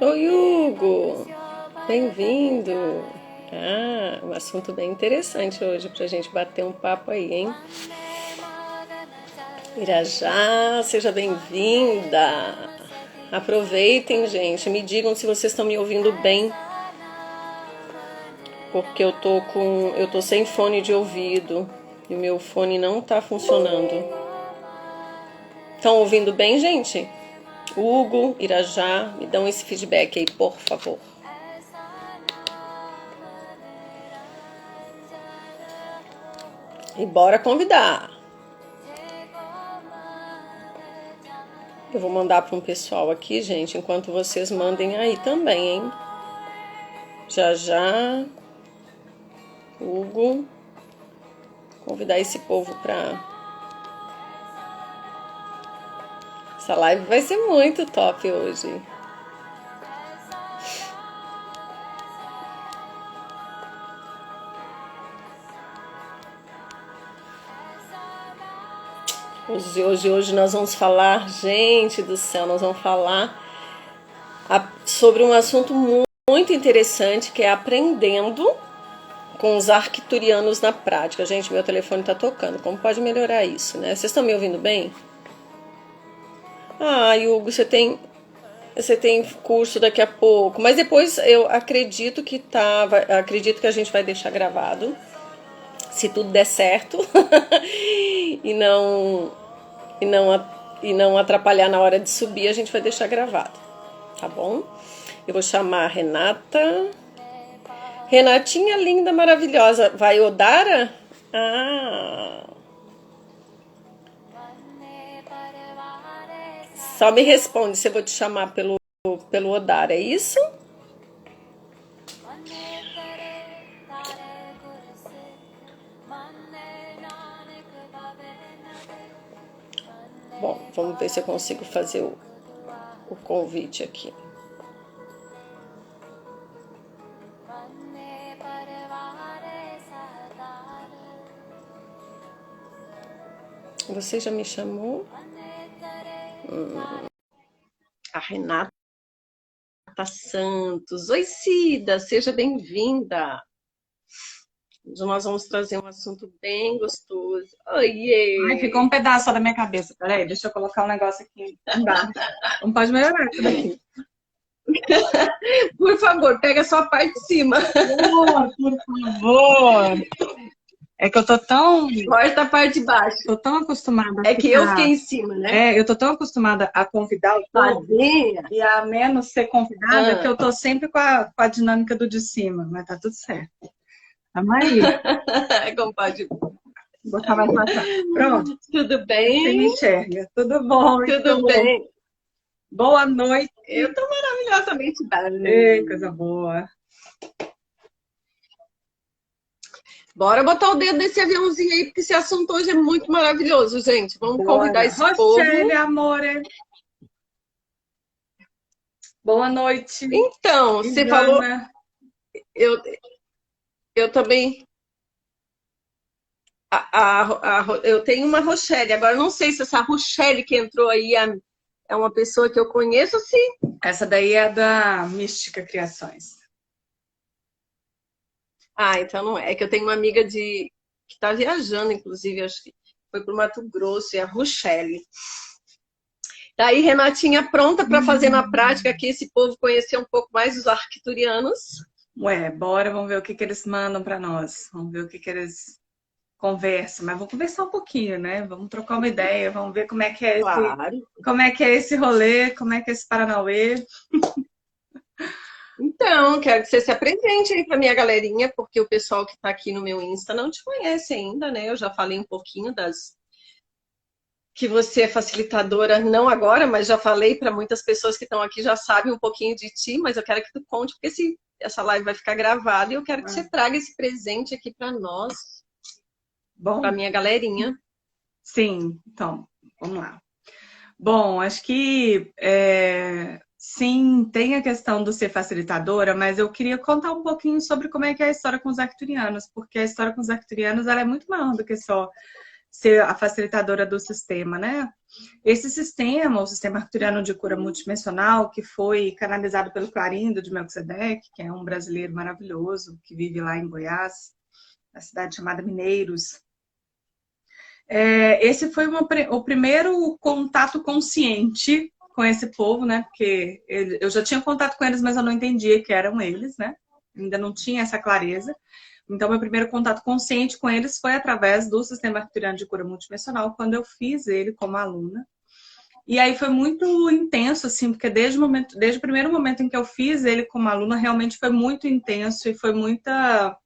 Oi, Hugo! Bem-vindo! Um assunto bem interessante hoje pra gente bater um papo aí, hein? Irajá, seja bem-vinda! Aproveitem, gente, me digam se vocês estão me ouvindo bem, porque eu tô sem fone de ouvido e o meu fone não tá funcionando. Estão ouvindo bem, gente? Hugo, Irajá, me dão esse feedback aí, por favor. E bora convidar. Eu vou mandar para um pessoal aqui, gente, enquanto vocês mandem aí também, hein? Já, Hugo, convidar esse povo para... Essa live vai ser muito top hoje. Hoje nós vamos falar, gente do céu, nós vamos falar sobre um assunto muito interessante, que é aprendendo com os arcturianos na prática. Gente, meu telefone tá tocando, como pode melhorar isso, né? Vocês estão me ouvindo bem? Hugo, você tem curso daqui a pouco, mas depois eu acredito que a gente vai deixar gravado, se tudo der certo e não atrapalhar na hora de subir, a gente vai deixar gravado, tá bom? Eu vou chamar a Renata. Renatinha linda, maravilhosa. Vai, Odara? Só me responde se eu vou te chamar pelo Odara, é isso? Bom, vamos ver se eu consigo fazer o convite aqui. Você já me chamou? A Renata Santos. Oi, Cida, seja bem-vinda. Nós vamos trazer um assunto bem gostoso. Oiê! Ai, ficou um pedaço da minha cabeça. Peraí, deixa eu colocar um negócio aqui embaixo. Não pode melhorar isso daqui. Por favor, pega a sua parte de cima. Por favor. É que eu tô tão... Corta a parte de baixo. Tô tão acostumada a que eu fiquei em cima, né? Eu tô tão acostumada a convidar o povo e a menos ser convidada que eu tô sempre com a dinâmica do de cima. Mas tá tudo certo. Vamos aí. Como pode... Vou botar mais pra trás. Pronto. Tudo bem? Você me enxerga. Tudo bom? Tudo bem. Boa noite. Eu tô maravilhosamente bem. Ei, coisa boa. Bora botar o dedo nesse aviãozinho aí, porque esse assunto hoje é muito maravilhoso, gente. Vamos convidar esse povo. Rochelle, amore. Boa noite. Então, você falou... Eu também... eu tenho uma Rochelle. Agora, não sei se essa Rochelle que entrou aí é uma pessoa que eu conheço, sim. Essa daí é da Mística Criações. Então não é. É que eu tenho uma amiga que está viajando, inclusive, acho que foi para o Mato Grosso, é a Rochelle. Daí, Renatinha, pronta para fazer na prática aqui esse povo conhecer um pouco mais os arcturianos. Bora, vamos ver o que eles mandam para nós. Vamos ver o que eles conversam. Mas vamos conversar um pouquinho, né? Vamos trocar uma ideia, vamos ver como é que é como é que é esse rolê, como é que é esse Paranauê. Então, quero que você se apresente aí para minha galerinha, porque o pessoal que está aqui no meu Insta não te conhece ainda, né? Eu já falei um pouquinho que você é facilitadora, não agora, mas já falei para muitas pessoas que estão aqui, já sabem um pouquinho de ti, mas eu quero que tu conte, porque essa live vai ficar gravada e eu quero que você traga esse presente aqui para nós. Bom, para minha galerinha. Sim, então, vamos lá. Bom, acho que sim, tem a questão do ser facilitadora, mas eu queria contar um pouquinho sobre como é que é a história com os arcturianos, porque a história com os arcturianos ela é muito maior do que só ser a facilitadora do sistema, né? Esse sistema, o sistema arcturiano de cura multidimensional, que foi canalizado pelo Clarindo de Melquisedeque, que é um brasileiro maravilhoso, que vive lá em Goiás, na cidade chamada Mineiros. Esse foi o primeiro contato consciente com esse povo, né? Porque eu já tinha contato com eles, mas eu não entendia que eram eles, né? Ainda não tinha essa clareza. Então, meu primeiro contato consciente com eles foi através do Sistema Arcturiano de Cura Multidimensional, quando eu fiz ele como aluna. E aí foi muito intenso, assim, porque desde o primeiro momento em que eu fiz ele como aluna, realmente foi muito intenso e foi muita...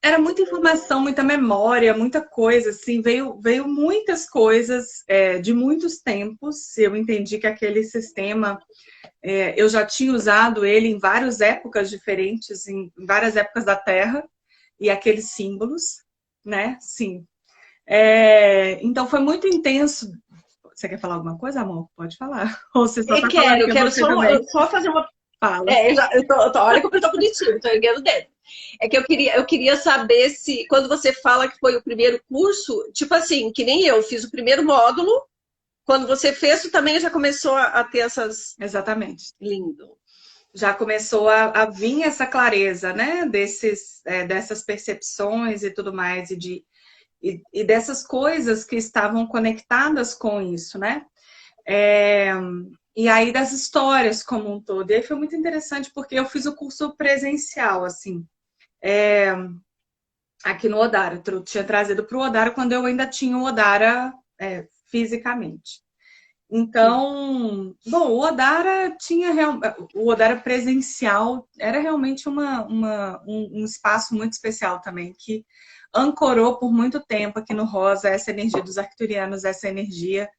Era muita informação, muita memória, muita coisa, assim, veio muitas coisas de muitos tempos. Eu entendi que aquele sistema, eu já tinha usado ele em várias épocas diferentes, em várias épocas da Terra, e aqueles símbolos, né? Sim. Então foi muito intenso. Você quer falar alguma coisa, amor? Pode falar. Ou você só Eu tá falando que quero você também só fazer uma. fala. Olha como eu tô bonitinho, tô erguendo o dedo. É que eu queria saber se, quando você fala que foi o primeiro curso, tipo assim, que nem eu fiz o primeiro módulo, quando você fez, tu também já começou a ter essas. Exatamente. Lindo. Já começou a vir essa clareza, né? Dessas percepções e tudo mais, e dessas coisas que estavam conectadas com isso, né? E aí das histórias como um todo. E aí foi muito interessante porque eu fiz o curso presencial, assim, aqui no Odara. Eu tinha trazido para o Odara quando eu ainda tinha o Odara fisicamente. Então, bom, o Odara o Odara presencial era realmente um espaço muito especial também, que ancorou por muito tempo aqui no Rosa essa energia dos arcturianos, essa energia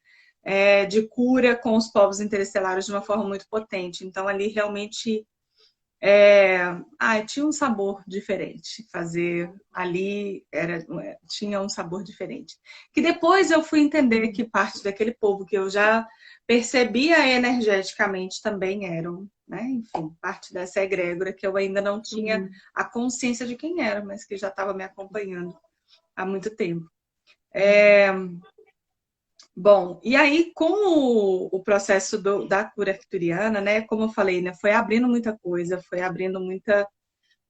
de cura com os povos interestelares de uma forma muito potente. Então, ali realmente tinha um sabor diferente. Fazer ali tinha um sabor diferente. Que depois eu fui entender que parte daquele povo que eu já percebia energeticamente também eram, né? Enfim, parte dessa egrégora que eu ainda não tinha a consciência de quem era, mas que já estava me acompanhando há muito tempo. Bom, e aí com o processo da cura arcturiana, né, como eu falei, né, foi abrindo muita coisa, foi abrindo muita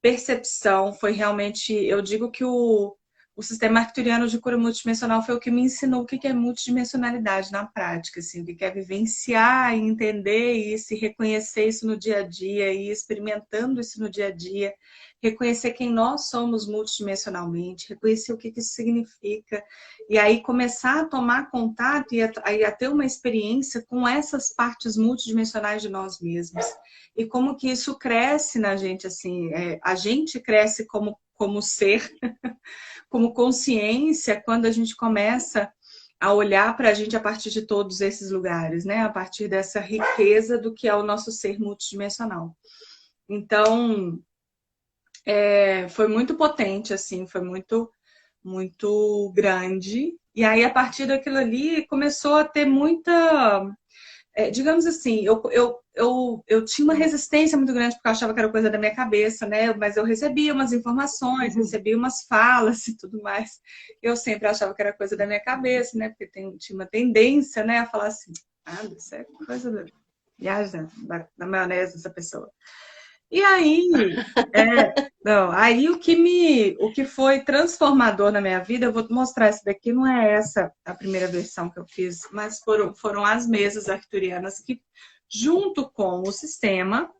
percepção, foi realmente, eu digo que o sistema arcturiano de cura multidimensional foi o que me ensinou o que é multidimensionalidade na prática, assim, o que é vivenciar e entender isso, e reconhecer isso no dia a dia, e experimentando isso no dia a dia, reconhecer quem nós somos multidimensionalmente, reconhecer o que isso significa, e aí começar a tomar contato e a ter uma experiência com essas partes multidimensionais de nós mesmos. E como que isso cresce na gente, assim, a gente cresce como ser, como consciência, quando a gente começa a olhar para a gente a partir de todos esses lugares, né? A partir dessa riqueza do que é o nosso ser multidimensional. Então, foi muito potente, assim, foi muito, muito grande. E aí, a partir daquilo ali, começou a ter muita... digamos assim, eu tinha uma resistência muito grande porque eu achava que era coisa da minha cabeça, né? Mas eu recebia umas informações, recebia umas falas e tudo mais. Eu sempre achava que era coisa da minha cabeça, né? Porque tinha uma tendência, né, a falar assim, isso é coisa da viagem da maionese dessa pessoa. E aí, não, aí o que foi transformador na minha vida, eu vou te mostrar essa daqui, não é essa a primeira versão que eu fiz, mas foram as mesas arcturianas que, junto com o sistema,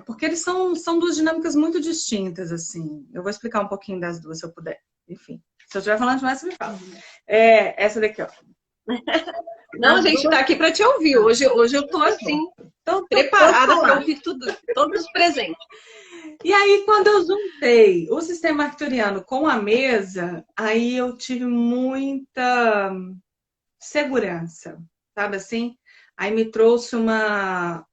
porque eles são duas dinâmicas muito distintas, assim. Eu vou explicar um pouquinho das duas, se eu puder. Enfim, se eu estiver falando demais, você me fala. Essa daqui, ó. Não, a gente está aqui para te ouvir. Hoje eu tô assim, preparada para ouvir tudo, todos os presentes. E aí, quando eu juntei o sistema arcturiano com a mesa, aí eu tive muita segurança, sabe assim? aí me trouxe uma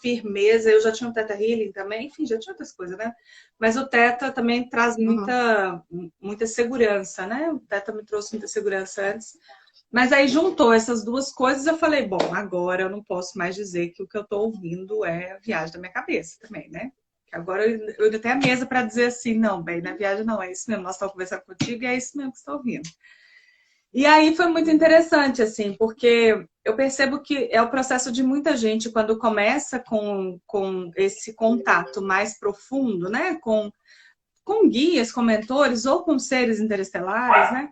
firmeza. Eu já tinha o Theta Healing também, enfim, já tinha outras coisas, né? Mas o Theta também traz muita segurança, né? O Theta me trouxe muita segurança antes. Mas aí juntou essas duas coisas, eu falei, bom, agora eu não posso mais dizer que o que eu estou ouvindo é a viagem da minha cabeça também, né? Agora eu ainda tenho a mesa para dizer assim, não, bem, na viagem não, é isso mesmo, nós estamos conversando contigo e é isso mesmo que estou ouvindo. E aí foi muito interessante, assim, porque eu percebo que é o processo de muita gente quando começa com esse contato mais profundo, né? Com guias, com mentores ou com seres interestelares, né?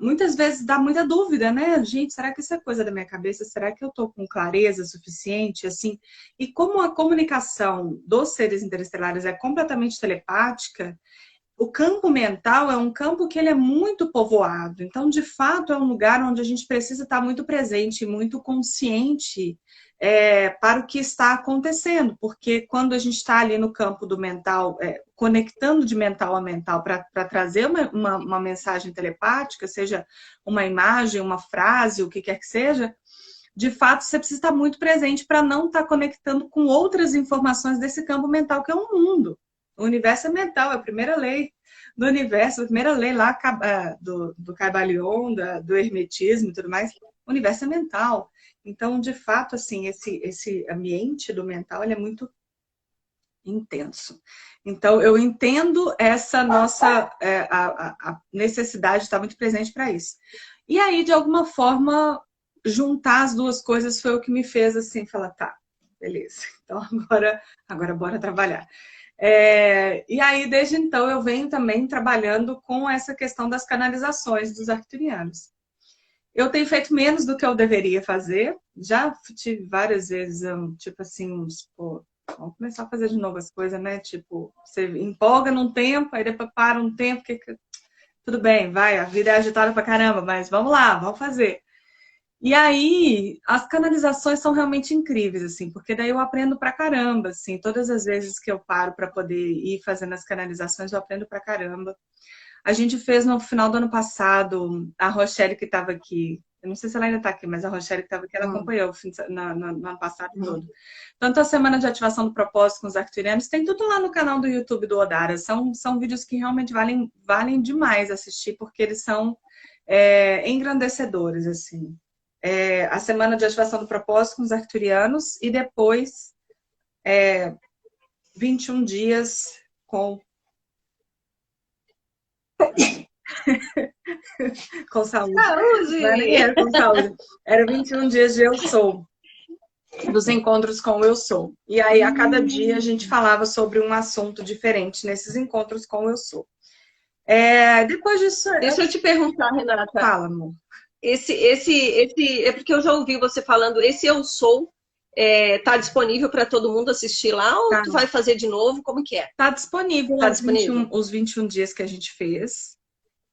Muitas vezes dá muita dúvida, né? Gente, será que isso é coisa da minha cabeça? Será que eu estou com clareza suficiente? Assim, e como a comunicação dos seres interestelares é completamente telepática, o campo mental é um campo que ele é muito povoado. Então, de fato, é um lugar onde a gente precisa estar muito presente, muito consciente para o que está acontecendo. Porque quando a gente está ali no campo do mental, conectando de mental a mental para trazer uma mensagem telepática, seja uma imagem, uma frase, o que quer que seja, de fato, você precisa estar muito presente para não estar conectando com outras informações desse campo mental, que é um mundo. O universo é mental, é a primeira lei do universo, a primeira lei lá do Kybalion, do hermetismo e tudo mais. O universo é mental. Então, de fato, assim, esse ambiente do mental ele é muito intenso. Então, eu entendo essa nossa a necessidade de estar muito presente para isso. E aí, de alguma forma, juntar as duas coisas foi o que me fez assim, falar, tá, beleza. Então, agora bora trabalhar. E aí, desde então, eu venho também trabalhando com essa questão das canalizações dos arcturianos. Eu tenho feito menos do que eu deveria fazer. Já tive várias vezes, tipo assim, pô, vamos começar a fazer de novo as coisas, né? Tipo, você empolga num tempo, aí depois para um tempo, tudo bem, vai, a vida é agitada pra caramba, mas vamos lá, vamos fazer. E aí, as canalizações são realmente incríveis, assim, porque daí eu aprendo pra caramba, assim, todas as vezes que eu paro para poder ir fazendo as canalizações, eu aprendo pra caramba. A gente fez no final do ano passado, a Rochelle que estava aqui, eu não sei se ela ainda está aqui, mas a Rochelle que estava aqui, ela acompanhou no ano passado todo. Tanto a semana de ativação do propósito com os arcturianos, tem tudo lá no canal do YouTube do Odara. São vídeos que realmente valem demais assistir, porque eles são engrandecedores, assim. A semana de ativação do propósito com os arcturianos e depois 21 dias com com saúde. Saúde! Não era com saúde. Era 21 dias de Eu Sou, dos encontros com o Eu Sou. E aí, a cada dia, a gente falava sobre um assunto diferente nesses encontros com o Eu Sou. Depois disso... Deixa eu te perguntar, Renata. Fala, amor. É porque eu já ouvi você falando, esse Eu Sou tá disponível para todo mundo assistir lá ou tu vai fazer de novo? Como que é? Tá disponível, os 21 dias que a gente fez.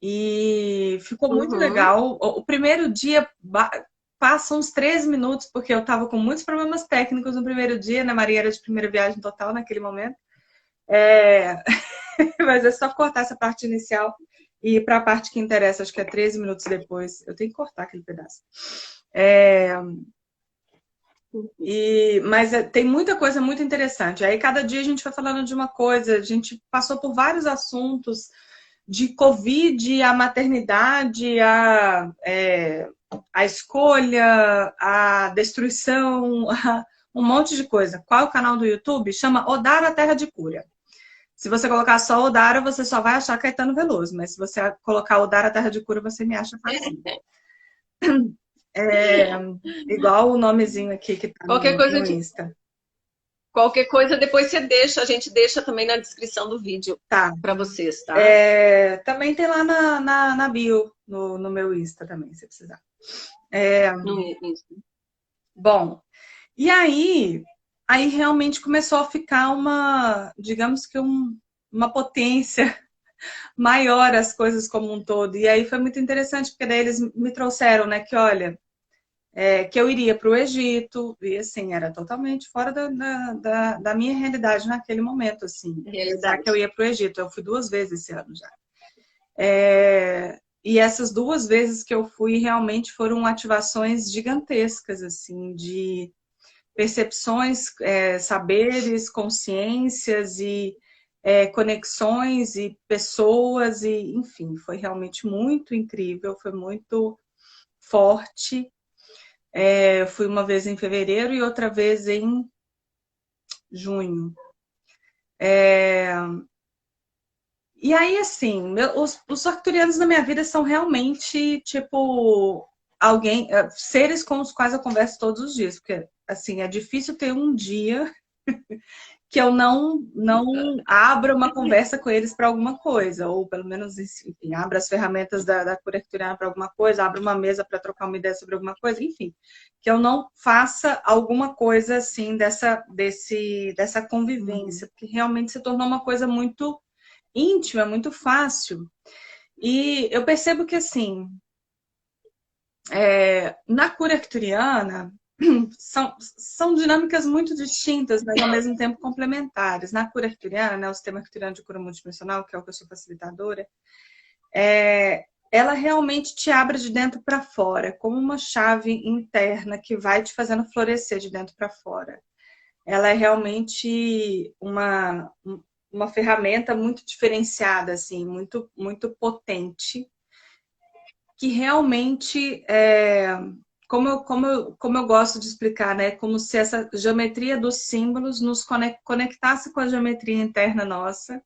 E ficou muito legal. O primeiro dia passa uns 13 minutos, porque eu tava com muitos problemas técnicos no primeiro dia, né? Maria era de primeira viagem total naquele momento. Mas é só cortar essa parte inicial e ir para a parte que interessa, acho que é 13 minutos depois. Eu tenho que cortar aquele pedaço. Mas tem muita coisa muito interessante. Aí cada dia a gente vai falando de uma coisa, a gente passou por vários assuntos, de Covid, a maternidade, a escolha, a destruição, um monte de coisa. Qual é o canal do YouTube? Chama Odara Terra de Cura. Se você colocar só Odara, você só vai achar Caetano Veloso, mas se você colocar Odara Terra de Cura, você me acha fácil. Igual o nomezinho aqui que tá no Insta. Qualquer coisa, depois a gente deixa também na descrição do vídeo para vocês, tá? Também tem lá na bio, no meu Insta também, se precisar. No Insta. Bom, e aí realmente começou a ficar digamos que uma potência maior as coisas como um todo. E aí foi muito interessante, porque daí eles me trouxeram, né, que olha, que eu iria para o Egito, e assim, era totalmente fora da minha realidade naquele momento, assim. Pensar que eu ia para o Egito, eu fui 2 vezes esse ano já. e essas 2 vezes que eu fui realmente foram ativações gigantescas, assim, de percepções, saberes, consciências e conexões e pessoas, e enfim, foi realmente muito incrível, foi muito forte. Eu fui uma vez em fevereiro e outra vez em junho. E aí, assim, os arcturianos na minha vida são realmente, tipo, seres com os quais eu converso todos os dias, porque, assim, é difícil ter um dia que eu não abra uma conversa com eles para alguma coisa, ou pelo menos, enfim, abra as ferramentas da cura arcturiana para alguma coisa, abra uma mesa para trocar uma ideia sobre alguma coisa, enfim, que eu não faça alguma coisa, assim, dessa convivência, porque realmente se tornou uma coisa muito íntima, muito fácil. E eu percebo que, assim, na cura arcturiana, são dinâmicas muito distintas, mas ao mesmo tempo complementares. Na cura arcturiana, né, o sistema arcturiano de cura multidimensional, que é o que eu sou facilitadora, ela realmente te abre de dentro para fora, como uma chave interna que vai te fazendo florescer de dentro para fora. Ela é realmente uma ferramenta muito diferenciada, assim, muito, muito potente, que realmente, como eu gosto de explicar, né, como se essa geometria dos símbolos nos conectasse com a geometria interna nossa,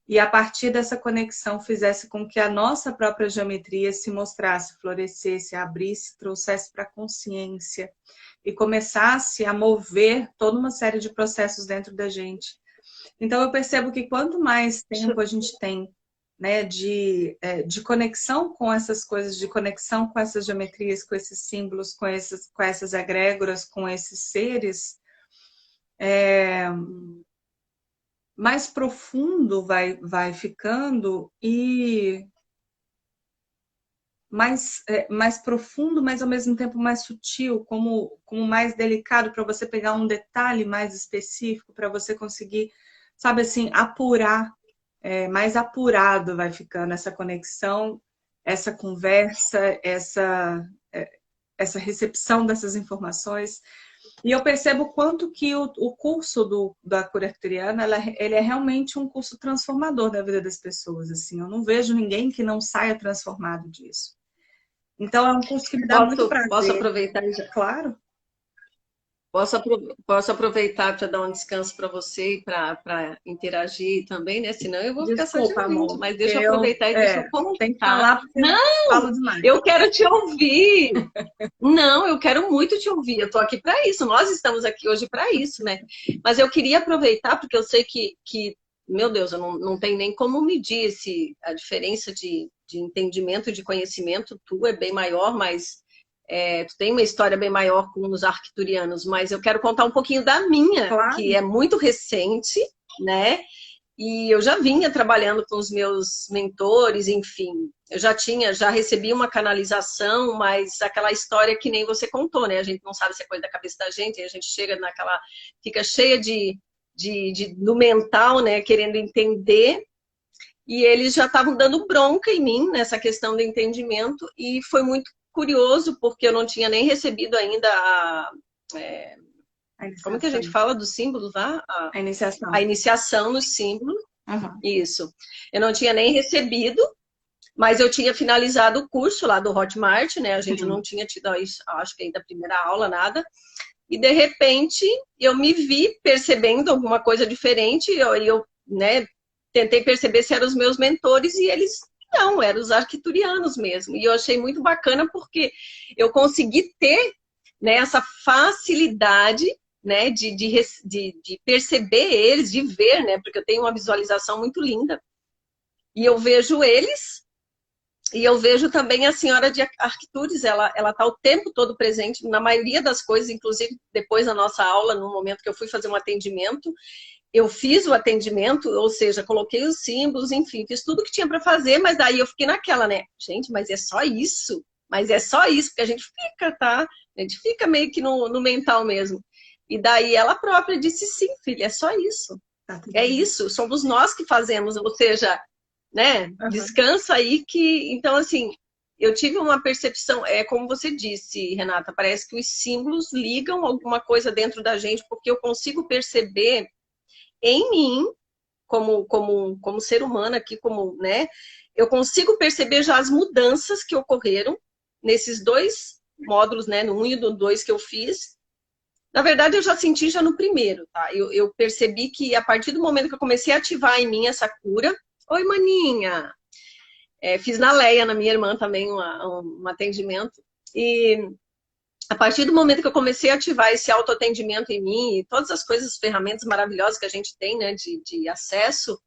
e a partir dessa conexão fizesse com que a nossa própria geometria se mostrasse, florescesse, abrisse, trouxesse para a consciência e começasse a mover toda uma série de processos dentro da gente. Então, eu percebo que quanto mais tempo a gente tem, né, de conexão com essas coisas, de conexão com essas geometrias, com esses símbolos, com essas egrégoras, com esses seres, mais profundo vai ficando e mais profundo, mas ao mesmo tempo mais sutil, como mais delicado, para você pegar um detalhe mais específico, para você conseguir, sabe assim, apurar, mais apurado vai ficando essa conexão, essa conversa, essa recepção dessas informações. E eu percebo o quanto que o curso da cura arcturiana, ele é realmente um curso transformador da vida das pessoas. Assim, eu não vejo ninguém que não saia transformado disso. Então, é um curso que me dá muito prazer. Posso aproveitar e já... Claro. Posso aproveitar para dar um descanso para você e para interagir também, né? Senão eu vou ficar só te ouvindo. Mas deixa eu aproveitar e deixa eu comentar. Tem que falar porque não, eu falo demais. Eu quero te ouvir. Não, eu quero muito te ouvir. Eu estou aqui para isso. Nós estamos aqui hoje para isso, né? Mas eu queria aproveitar porque eu sei que meu Deus, eu não tenho nem como medir a diferença de entendimento e de conhecimento. Tu é bem maior, mas tu tem uma história bem maior com os arcturianos, mas eu quero contar um pouquinho da minha, claro, que é muito recente, né? E eu já vinha trabalhando com os meus mentores, enfim. Eu já recebi uma canalização, mas aquela história que nem você contou, né? A gente não sabe se é coisa da cabeça da gente, e a gente chega fica cheia do mental, né? Querendo entender. E eles já estavam dando bronca em mim nessa questão do entendimento, e foi muito curioso, porque eu não tinha nem recebido ainda como que a gente fala dos símbolos lá? A iniciação. A iniciação nos símbolos. Uhum. Isso. Eu não tinha nem recebido, mas eu tinha finalizado o curso lá do Hotmart, né? A gente não tinha tido isso, acho que ainda a primeira aula, nada. E, de repente, eu me vi percebendo alguma coisa diferente, e eu né, tentei perceber se eram os meus mentores, e eles... Não, eram os arcturianos mesmo. E eu achei muito bacana porque eu consegui ter, né, essa facilidade, né, de perceber eles, de ver, né, porque eu tenho uma visualização muito linda. E eu vejo eles, e eu vejo também a senhora de Arcturus, ela está o tempo todo presente na maioria das coisas, inclusive depois da nossa aula, no momento que eu fui fazer um atendimento, eu fiz o atendimento, ou seja, coloquei os símbolos, enfim, fiz tudo que tinha para fazer, mas daí eu fiquei naquela, né? Gente, mas é só isso? Mas é só isso? Porque a gente fica, tá? A gente fica meio que no mental mesmo. E daí ela própria disse, sim, filha, é só isso. É isso, somos nós que fazemos, ou seja, né? Descansa aí que... Então, assim, eu tive uma percepção, como você disse, Renata, parece que os símbolos ligam alguma coisa dentro da gente, porque eu consigo perceber em mim, como ser humano aqui, como, né? Eu consigo perceber já as mudanças que ocorreram nesses dois módulos, né? No 1 e no 2 que eu fiz. Na verdade, eu já senti já no primeiro, tá? Eu percebi que a partir do momento que eu comecei a ativar em mim essa cura... Oi, maninha! Fiz na Leia, na minha irmã também, um atendimento. E a partir do momento que eu comecei a ativar esse autoatendimento em mim, e todas as coisas, ferramentas maravilhosas que a gente tem, né, de acesso,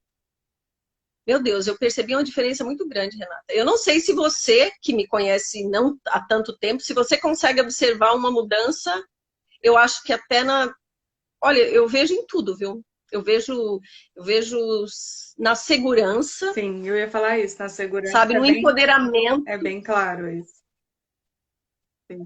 meu Deus, eu percebi uma diferença muito grande, Renata. Eu não sei se você, que me conhece não há tanto tempo, se você consegue observar uma mudança, eu acho que até na... Olha, eu vejo em tudo, viu? Eu vejo na segurança. Sim, eu ia falar isso, na segurança Sabe, no empoderamento. é bem claro isso.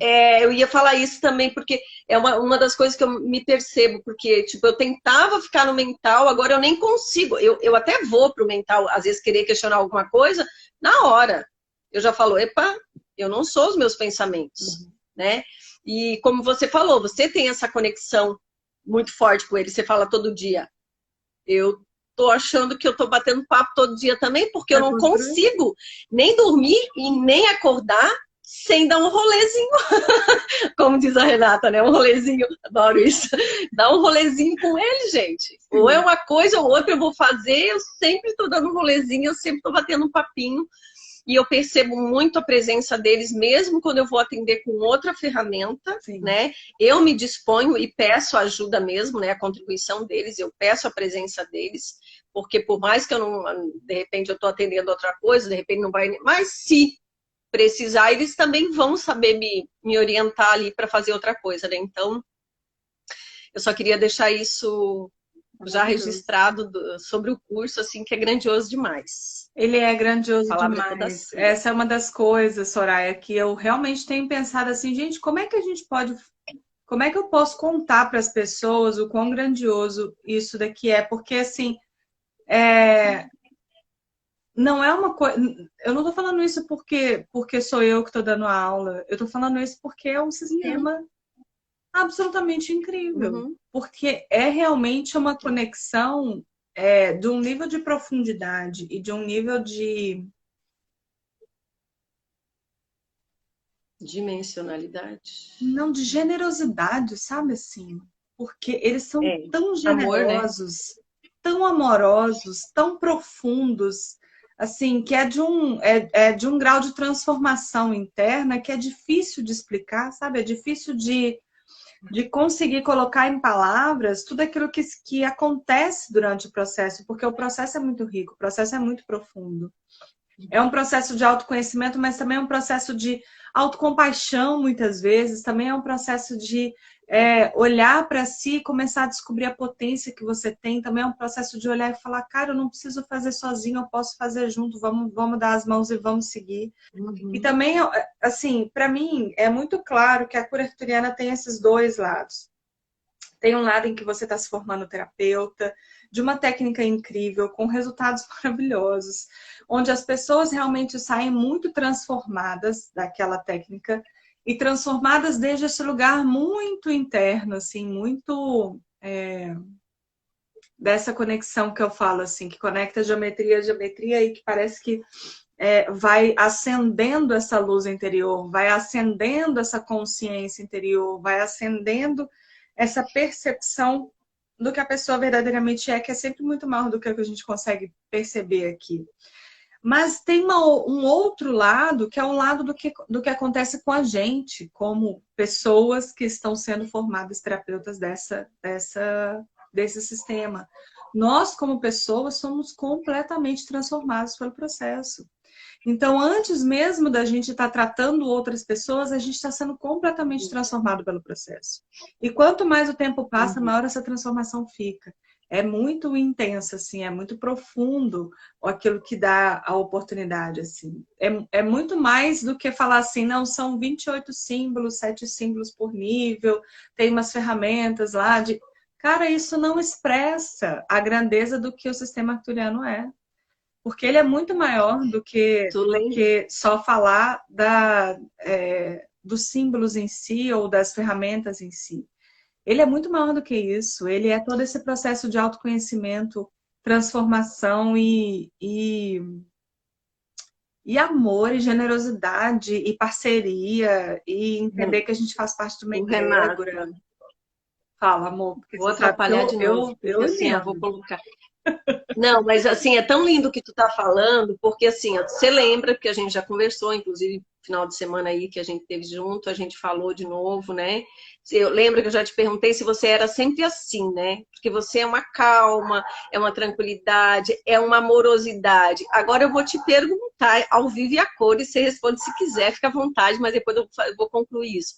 Eu ia falar isso também, porque é uma das coisas que eu me percebo, porque, tipo, eu tentava ficar no mental, agora eu nem consigo. Eu até vou pro mental, às vezes, querer questionar alguma coisa, na hora. Eu já falo, epa, eu não sou os meus pensamentos, né? E como você falou, você tem essa conexão muito forte com ele, você fala todo dia. Eu tô achando que eu tô batendo papo todo dia também, porque eu não consigo nem dormir e nem acordar sem dar um rolezinho. Como diz a Renata, né? Um rolezinho, adoro isso. Dá um rolezinho com ele, gente. Ou é uma coisa ou outra eu vou fazer, eu sempre tô dando um rolezinho, eu sempre tô batendo um papinho. E eu percebo muito a presença deles, mesmo quando eu vou atender com outra ferramenta, né? Eu me disponho e peço ajuda mesmo, né? A contribuição deles, eu peço a presença deles, porque por mais que eu não, de repente eu estou atendendo outra coisa, de repente não vai, mas se precisar, eles também vão saber me orientar ali para fazer outra coisa, né? Então, eu só queria deixar isso já registrado sobre o curso, assim, que é grandioso demais. Ele é grandioso demais. Essa é uma das coisas, Soraya, que eu realmente tenho pensado assim, gente, como é que a gente pode... Como é que eu posso contar para as pessoas o quão grandioso isso daqui é? Porque, assim, não é uma coisa... Eu não estou falando isso porque sou eu que estou dando a aula. Eu estou falando isso porque é um sistema absolutamente incrível. Porque é realmente uma conexão de um nível de profundidade e de um nível de... Dimensionalidade. Não, de generosidade, sabe assim? Porque eles são tão generosos, amor, né? Tão amorosos, tão profundos, assim, que é de um grau de transformação interna que é difícil de explicar, sabe? É difícil de conseguir colocar em palavras tudo aquilo que acontece durante o processo, porque o processo é muito rico, o processo é muito profundo. É um processo de autoconhecimento, mas também é um processo de autocompaixão, muitas vezes. Também é um processo de olhar para si e começar a descobrir a potência que você tem. Também é um processo de olhar e falar, cara, eu não preciso fazer sozinho, eu posso fazer junto, vamos dar as mãos e vamos seguir. E também, assim, para mim, é muito claro que a cura arturiana tem esses dois lados. Tem um lado em que você está se formando terapeuta, de uma técnica incrível, com resultados maravilhosos, onde as pessoas realmente saem muito transformadas daquela técnica e transformadas desde esse lugar muito interno, assim, muito dessa conexão que eu falo, assim, que conecta a geometria e que parece que vai acendendo essa luz interior, vai acendendo essa consciência interior, vai acendendo essa percepção do que a pessoa verdadeiramente é, que é sempre muito maior do que a gente consegue perceber aqui. Mas tem um outro lado, que é o lado do que acontece com a gente, como pessoas que estão sendo formadas terapeutas desse sistema. Nós, como pessoas, somos completamente transformados pelo processo. Então, antes mesmo da gente estar tratando outras pessoas, a gente está sendo completamente transformado pelo processo. E quanto mais o tempo passa, maior essa transformação fica. É muito intenso, assim, é muito profundo aquilo que dá a oportunidade, assim. É muito mais do que falar assim, não, são 28 símbolos, 7 símbolos por nível, tem umas ferramentas lá de... Cara, isso não expressa a grandeza do que o sistema arturiano é. porque ele é muito maior do que só falar dos símbolos em si ou das ferramentas em si. Ele é muito maior do que isso. Ele é todo esse processo de autoconhecimento, transformação e amor, e generosidade, e parceria, e entender que a gente faz parte de uma egrégora. Fala, amor, porque vou você sabe que atrapalhar de novo, porque assim, eu vou emendo. colocar. Não, mas assim, é tão lindo o que tu tá falando, porque assim, você lembra que a gente já conversou, inclusive final de semana aí que a gente teve junto, a gente falou de novo, né? Eu lembro que eu já te perguntei se você era sempre assim, né? Porque você é uma calma, é uma tranquilidade, é uma amorosidade. Agora eu vou te perguntar ao vivo e a cores, você responde se quiser, fica à vontade, mas depois eu vou concluir isso.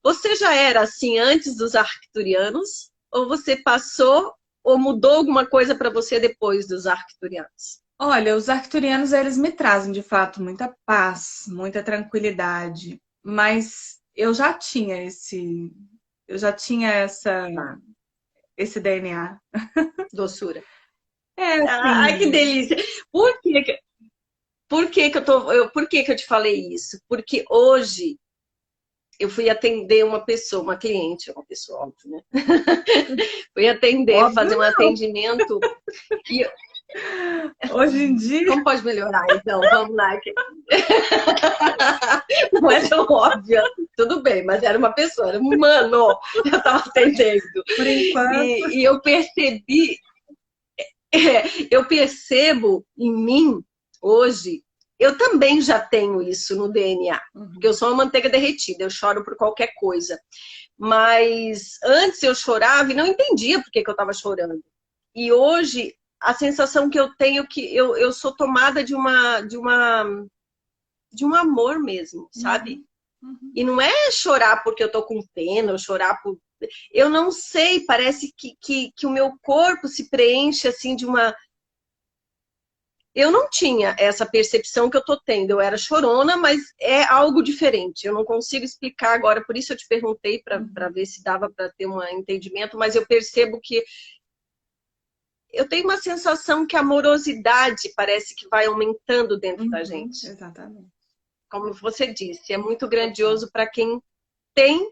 Você já era assim antes dos arcturianos? Ou você passou ou mudou alguma coisa para você depois dos arcturianos? Olha, os arcturianos, eles me trazem, de fato, muita paz, muita tranquilidade, mas eu já tinha Tá. esse DNA. Doçura. É, Ai, que assim, delícia. Por que, por que que eu te falei isso? Porque hoje eu fui atender uma pessoa, uma cliente, uma pessoa, óbvio, né? Fui atender, óbvio fazer um não. atendimento. E Hoje em dia, como pode melhorar? Então, vamos lá. Não é tão óbvio. Tudo bem, mas era uma pessoa, era um humano. Eu estava atendendo. por enquanto, E eu percebi, eu percebo em mim hoje, eu também já tenho isso no DNA, porque eu sou uma manteiga derretida, eu choro por qualquer coisa. Mas antes eu chorava e não entendia por que eu estava chorando. E hoje a sensação que eu tenho é que eu sou tomada de um amor mesmo, sabe? E não é chorar porque eu tô com pena, ou chorar por. Eu não sei, parece que o meu corpo se preenche assim de uma. Eu não tinha essa percepção que eu tô tendo. Eu era chorona, mas é algo diferente. Eu não consigo explicar agora, por isso eu te perguntei para ver se dava para ter um entendimento, mas eu percebo que eu tenho uma sensação que a amorosidade parece que vai aumentando dentro da gente. exatamente. Como você disse, é muito grandioso para quem tem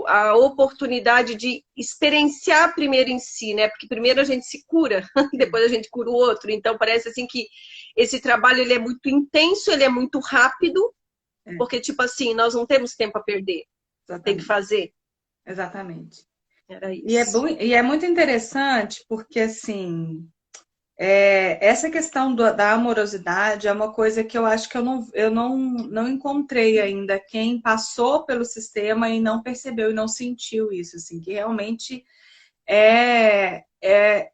a oportunidade de experienciar primeiro em si, né? Porque primeiro a gente se cura, depois a gente cura o outro. Então parece assim que esse trabalho ele é muito intenso, ele é muito rápido, porque tipo assim, nós não temos tempo a perder. Tem que Exatamente. fazer. Exatamente. Era E é isso. bom, e é muito interessante porque, assim, essa questão da amorosidade é uma coisa que eu acho que eu não encontrei ainda quem passou pelo sistema e não percebeu e não sentiu isso, assim, que realmente é, é,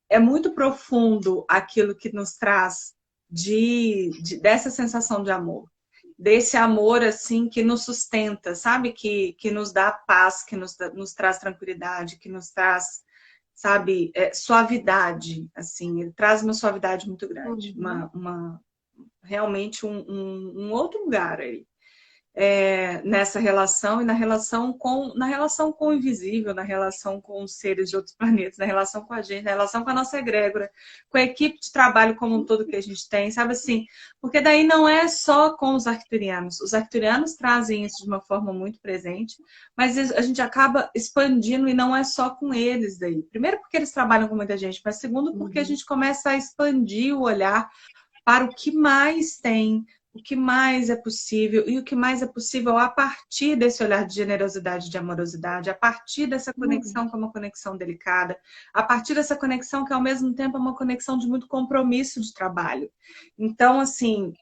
é muito profundo aquilo que nos traz dessa sensação de amor. Desse amor, assim, que nos sustenta, sabe? Que nos dá paz, que nos traz tranquilidade, que nos traz, sabe, suavidade, assim. Ele traz uma suavidade muito grande. Uhum. Realmente um outro lugar aí. Nessa relação e na relação com o invisível, na relação com os seres de outros planetas, na relação com a gente, na relação com a nossa egrégora, com a equipe de trabalho como um todo que a gente tem, sabe assim? Porque daí não é só com os arcturianos. Os arcturianos trazem isso de uma forma muito presente, mas a gente acaba expandindo e não é só com eles daí. Primeiro porque eles trabalham com muita gente, mas segundo porque a gente começa a expandir o olhar para o que mais tem, o que mais é possível, e o que mais é possível a partir desse olhar de generosidade, de amorosidade, a partir dessa conexão que é uma conexão delicada, a partir dessa conexão que ao mesmo tempo é uma conexão de muito compromisso de trabalho. Então, assim,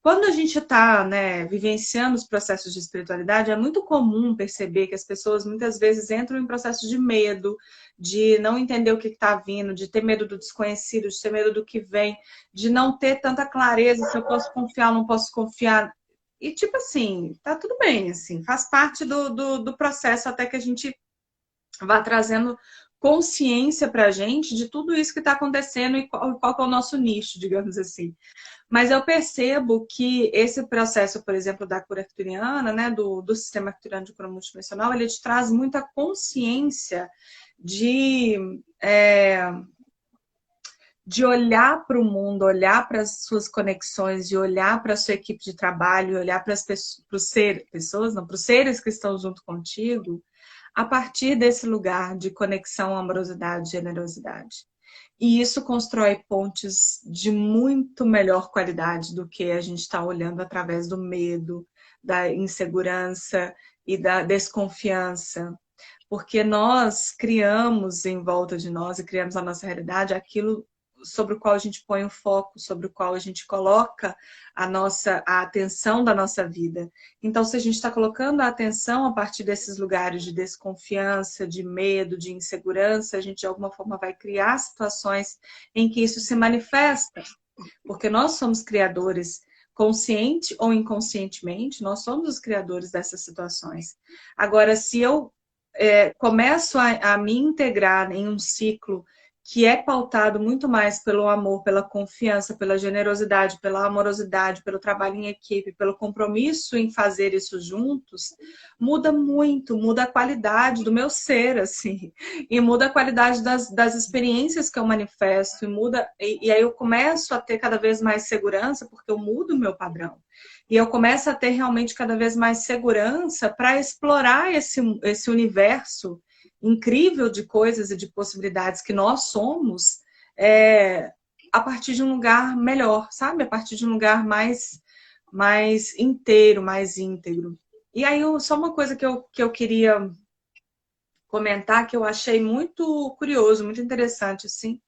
quando a gente está, né, vivenciando os processos de espiritualidade, é muito comum perceber que as pessoas muitas vezes entram em processos de medo, de não entender o que está vindo, de ter medo do desconhecido, de ter medo do que vem, de não ter tanta clareza se eu posso confiar ou não posso confiar. E tipo assim, tá tudo bem, assim, faz parte do processo até que a gente vá trazendo consciência para a gente de tudo isso que está acontecendo e qual que é o nosso nicho, digamos assim. Mas eu percebo que esse processo, por exemplo, da cura arcturiana, né, do sistema arcturiano de cura multidimensional, ele te traz muita consciência de de olhar para o mundo, olhar para as suas conexões, de olhar para a sua equipe de trabalho, olhar para as pessoas, não, para os seres que estão junto contigo, a partir desse lugar de conexão, amorosidade, generosidade. E isso constrói pontes de muito melhor qualidade do que a gente está olhando através do medo, da insegurança e da desconfiança. Porque nós criamos em volta de nós e criamos a nossa realidade aquilo sobre o qual a gente põe o foco, sobre o qual a gente coloca a atenção da nossa vida. Então, se a gente está colocando a atenção a partir desses lugares de desconfiança, de medo, de insegurança, a gente de alguma forma vai criar situações em que isso se manifesta. Porque nós somos criadores, consciente ou inconscientemente, nós somos os criadores dessas situações. Agora, se eu começo a me integrar em um ciclo que é pautado muito mais pelo amor, pela confiança, pela generosidade, pela amorosidade, pelo trabalho em equipe, pelo compromisso em fazer isso juntos, muda muito, muda a qualidade do meu ser, assim, e muda a qualidade das experiências que eu manifesto, e aí eu começo a ter cada vez mais segurança, porque eu mudo o meu padrão. E eu começo a ter realmente cada vez mais segurança para explorar esse universo incrível de coisas e de possibilidades que nós somos a partir de um lugar melhor, sabe? A partir de um lugar mais inteiro, mais íntegro. E aí, só uma coisa que eu queria comentar, que eu achei muito curioso, muito interessante, assim,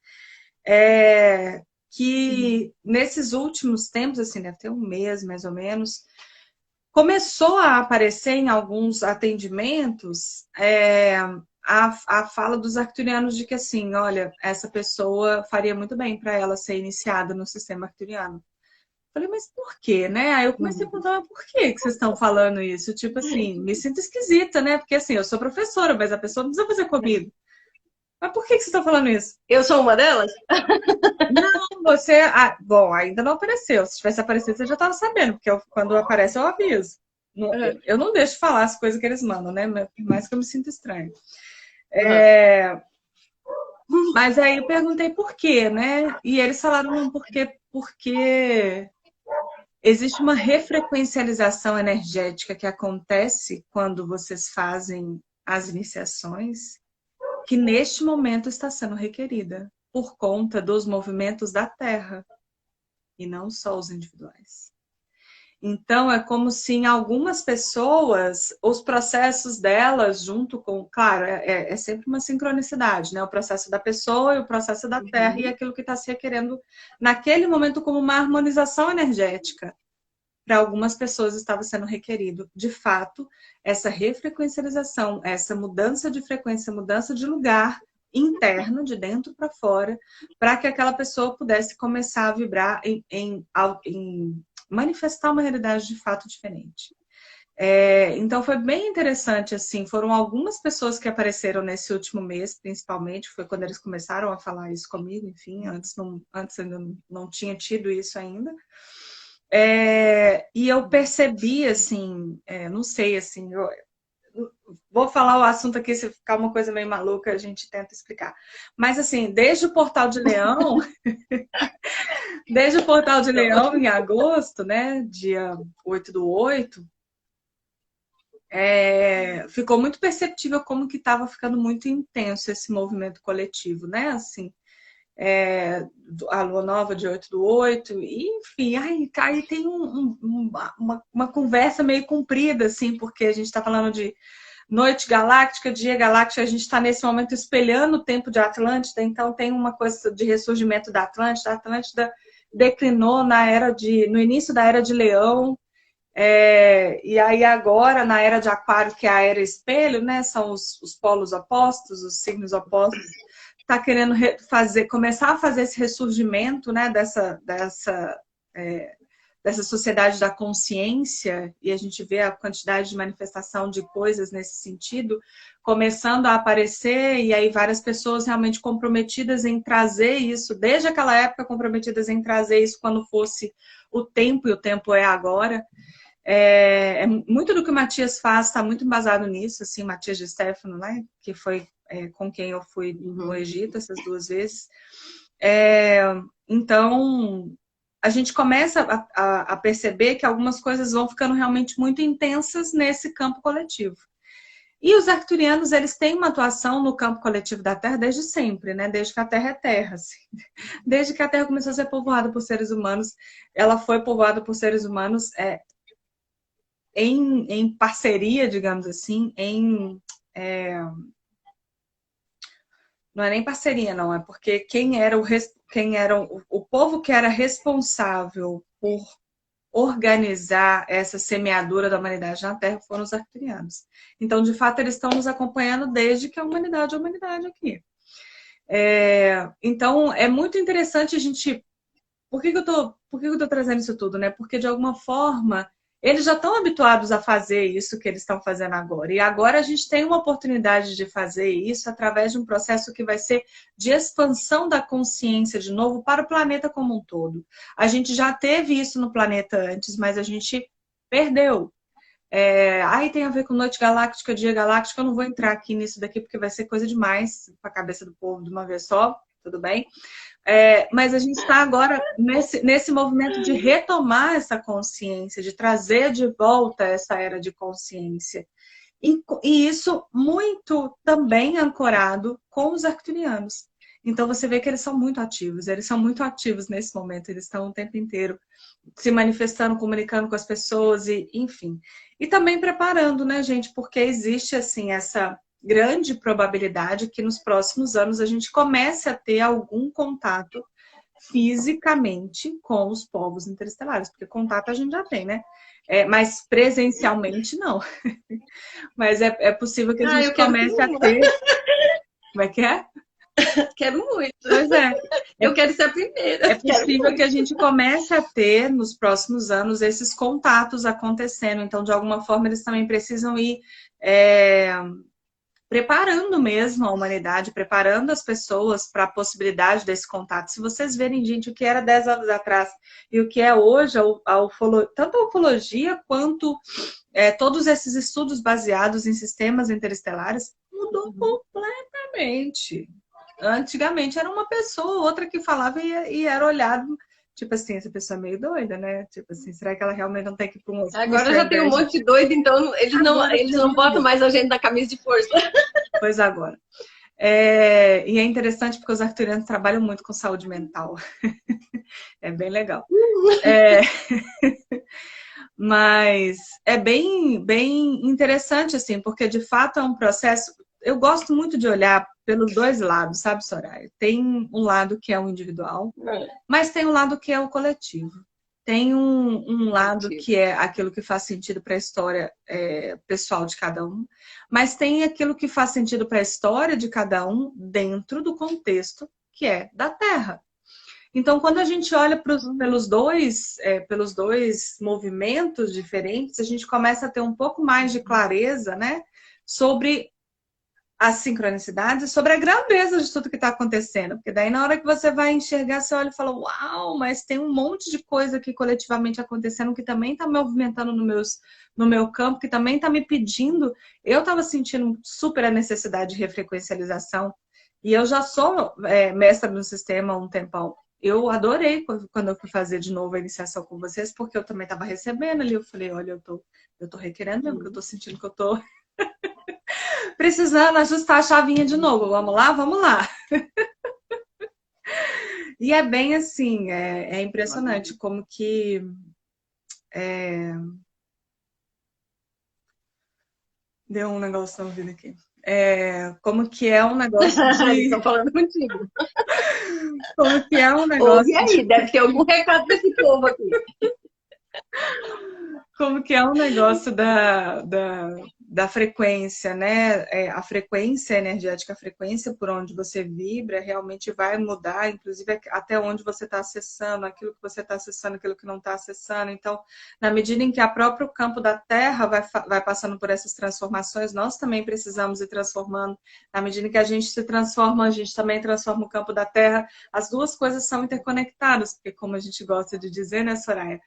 que nesses últimos tempos, assim, deve ter um mês mais ou menos, começou a aparecer em alguns atendimentos a fala dos arcturianos de que, assim, olha, essa pessoa faria muito bem para ela ser iniciada no sistema arcturiano. Falei, mas por quê, né? Aí eu comecei a perguntar, mas por que vocês estão falando isso? Tipo assim, me sinto esquisita, né? Porque assim, eu sou professora, mas a pessoa não precisa fazer comigo. Mas por que vocês estão falando isso? Eu sou uma delas? Não, você... bom, ainda não apareceu. Se tivesse aparecido, você já estava sabendo, porque quando aparece eu aviso. Eu não deixo falar as coisas que eles mandam, né? Por mais que eu me sinta estranho. Mas aí eu perguntei por quê, né? E eles falaram, não, porque existe uma refrequencialização energética que acontece quando vocês fazem as iniciações, que neste momento está sendo requerida por conta dos movimentos da Terra e não só os individuais. Então, é como se em algumas pessoas, os processos delas, junto com... Claro, é sempre uma sincronicidade, né? O processo da pessoa e o processo da Terra, e aquilo que está se requerendo naquele momento como uma harmonização energética. Para algumas pessoas estava sendo requerido, de fato, essa refrequencialização, essa mudança de frequência, mudança de lugar interno, de dentro para fora, para que aquela pessoa pudesse começar a vibrar em manifestar uma realidade de fato diferente. Então foi bem interessante, assim, foram algumas pessoas que apareceram nesse último mês, principalmente, foi quando eles começaram a falar isso comigo, enfim, antes ainda não tinha tido isso ainda. E eu percebi, assim, não sei, assim, vou falar o assunto aqui, se ficar uma coisa meio maluca, a gente tenta explicar. Mas, assim, desde o Portal de Leão, desde o Portal de Leão, em agosto, né, dia 8/8, ficou muito perceptível como que estava ficando muito intenso esse movimento coletivo, né, assim, a lua nova de 8/8, e, enfim, aí tem uma conversa meio comprida, assim, porque a gente está falando de noite galáctica, dia galáctico, a gente está nesse momento espelhando o tempo de Atlântida, então tem uma coisa de ressurgimento da Atlântida. A Atlântida declinou no início da Era de Leão, e aí agora, na Era de Aquário, que é a Era Espelho, né, são os polos opostos, os signos opostos, está querendo começar a fazer esse ressurgimento, né, dessa sociedade da consciência, e a gente vê a quantidade de manifestação de coisas nesse sentido começando a aparecer, e aí várias pessoas realmente comprometidas em trazer isso, desde aquela época comprometidas em trazer isso quando fosse o tempo, e o tempo é agora. Muito do que o Matias faz está muito embasado nisso, assim, Matias de Stefano, né, que foi com quem eu fui no Egito essas 2 vezes. Então, a gente começa a perceber que algumas coisas vão ficando realmente muito intensas nesse campo coletivo. E os arcturianos, eles têm uma atuação no campo coletivo da Terra desde sempre, né? Desde que a Terra é Terra, assim. Desde que a Terra começou a ser povoada por seres humanos, ela foi povoada por seres humanos em parceria, digamos assim, não é nem parceria, não, é porque quem era o povo que era responsável por organizar essa semeadura da humanidade na Terra foram os arcturianos. Então, de fato, eles estão nos acompanhando desde que a humanidade é a humanidade aqui. Então, é muito interessante a gente... Por que eu tô trazendo isso tudo, né? Porque, de alguma forma, eles já estão habituados a fazer isso que eles estão fazendo agora. E agora a gente tem uma oportunidade de fazer isso através de um processo que vai ser de expansão da consciência de novo para o planeta como um todo. A gente já teve isso no planeta antes, mas a gente perdeu. Aí tem a ver com noite galáctica, dia galáctico. Eu não vou entrar aqui nisso daqui porque vai ser coisa demais para a cabeça do povo de uma vez só, tudo bem? Mas a gente está agora nesse movimento de retomar essa consciência, de trazer de volta essa era de consciência. E isso muito também ancorado com os arcturianos. Então você vê que eles são muito ativos nesse momento, eles estão o tempo inteiro se manifestando, comunicando com as pessoas, e enfim. E também preparando, né, gente? Porque existe, assim, essa grande probabilidade que nos próximos anos a gente comece a ter algum contato fisicamente com os povos interestelares, porque contato a gente já tem, né? Mas presencialmente não. Mas é possível que a gente comece a ter. Como é que é? Quero muito. Pois é. Eu quero ser a primeira. É possível que a gente comece a ter, nos próximos anos, esses contatos acontecendo. Então, de alguma forma, eles também precisam ir preparando mesmo a humanidade, preparando as pessoas para a possibilidade desse contato. Se vocês verem, gente, o que era 10 anos atrás e o que é hoje, tanto a ufologia quanto todos esses estudos baseados em sistemas interestelares, mudou completamente. Antigamente era uma pessoa ou outra que falava e era olhado, tipo assim, essa pessoa é meio doida, né? Tipo assim, será que ela realmente não tem que ir para um... Agora já tem um monte de doido, então eles não botam mais a gente na camisa de força. Pois agora. E é interessante porque os arcturianos trabalham muito com saúde mental. É bem legal. Mas é bem, bem interessante, assim, porque de fato é um processo... Eu gosto muito de olhar pelos dois lados, sabe, Soraya? Tem um lado que é o individual, mas tem um lado que é o coletivo. Tem um lado que é aquilo que faz sentido para a história pessoal de cada um, mas tem aquilo que faz sentido para a história de cada um dentro do contexto que é da Terra. Então, quando a gente olha pelos dois movimentos diferentes, a gente começa a ter um pouco mais de clareza, né, sobre as sincronicidades, sobre a grandeza de tudo que está acontecendo. Porque daí, na hora que você vai enxergar, você olha e fala, uau, mas tem um monte de coisa aqui coletivamente acontecendo que também está movimentando no meu campo, que também está me pedindo. Eu estava sentindo super a necessidade de refrequencialização. E eu já sou mestra no sistema há um tempão. Eu adorei quando eu fui fazer de novo a iniciação com vocês, porque eu também estava recebendo ali. Eu falei, olha, eu tô requerendo mesmo, que eu tô sentindo que eu tô precisando ajustar a chavinha de novo. Vamos lá? Vamos lá. E é bem assim, é impressionante como que... Deu um negócio na vida aqui. Como que é um negócio de... Estou falando contigo. Como que é um negócio... E aí, deve ter algum recado desse povo aqui. Como que é um negócio da frequência, né? A frequência energética, a frequência por onde você vibra, realmente vai mudar, inclusive até onde você está acessando, aquilo que você está acessando, aquilo que não está acessando. Então, na medida em que o próprio campo da Terra vai passando por essas transformações, nós também precisamos ir transformando. Na medida em que a gente se transforma, a gente também transforma o campo da Terra. As duas coisas são interconectadas, porque como a gente gosta de dizer, né, Soraya?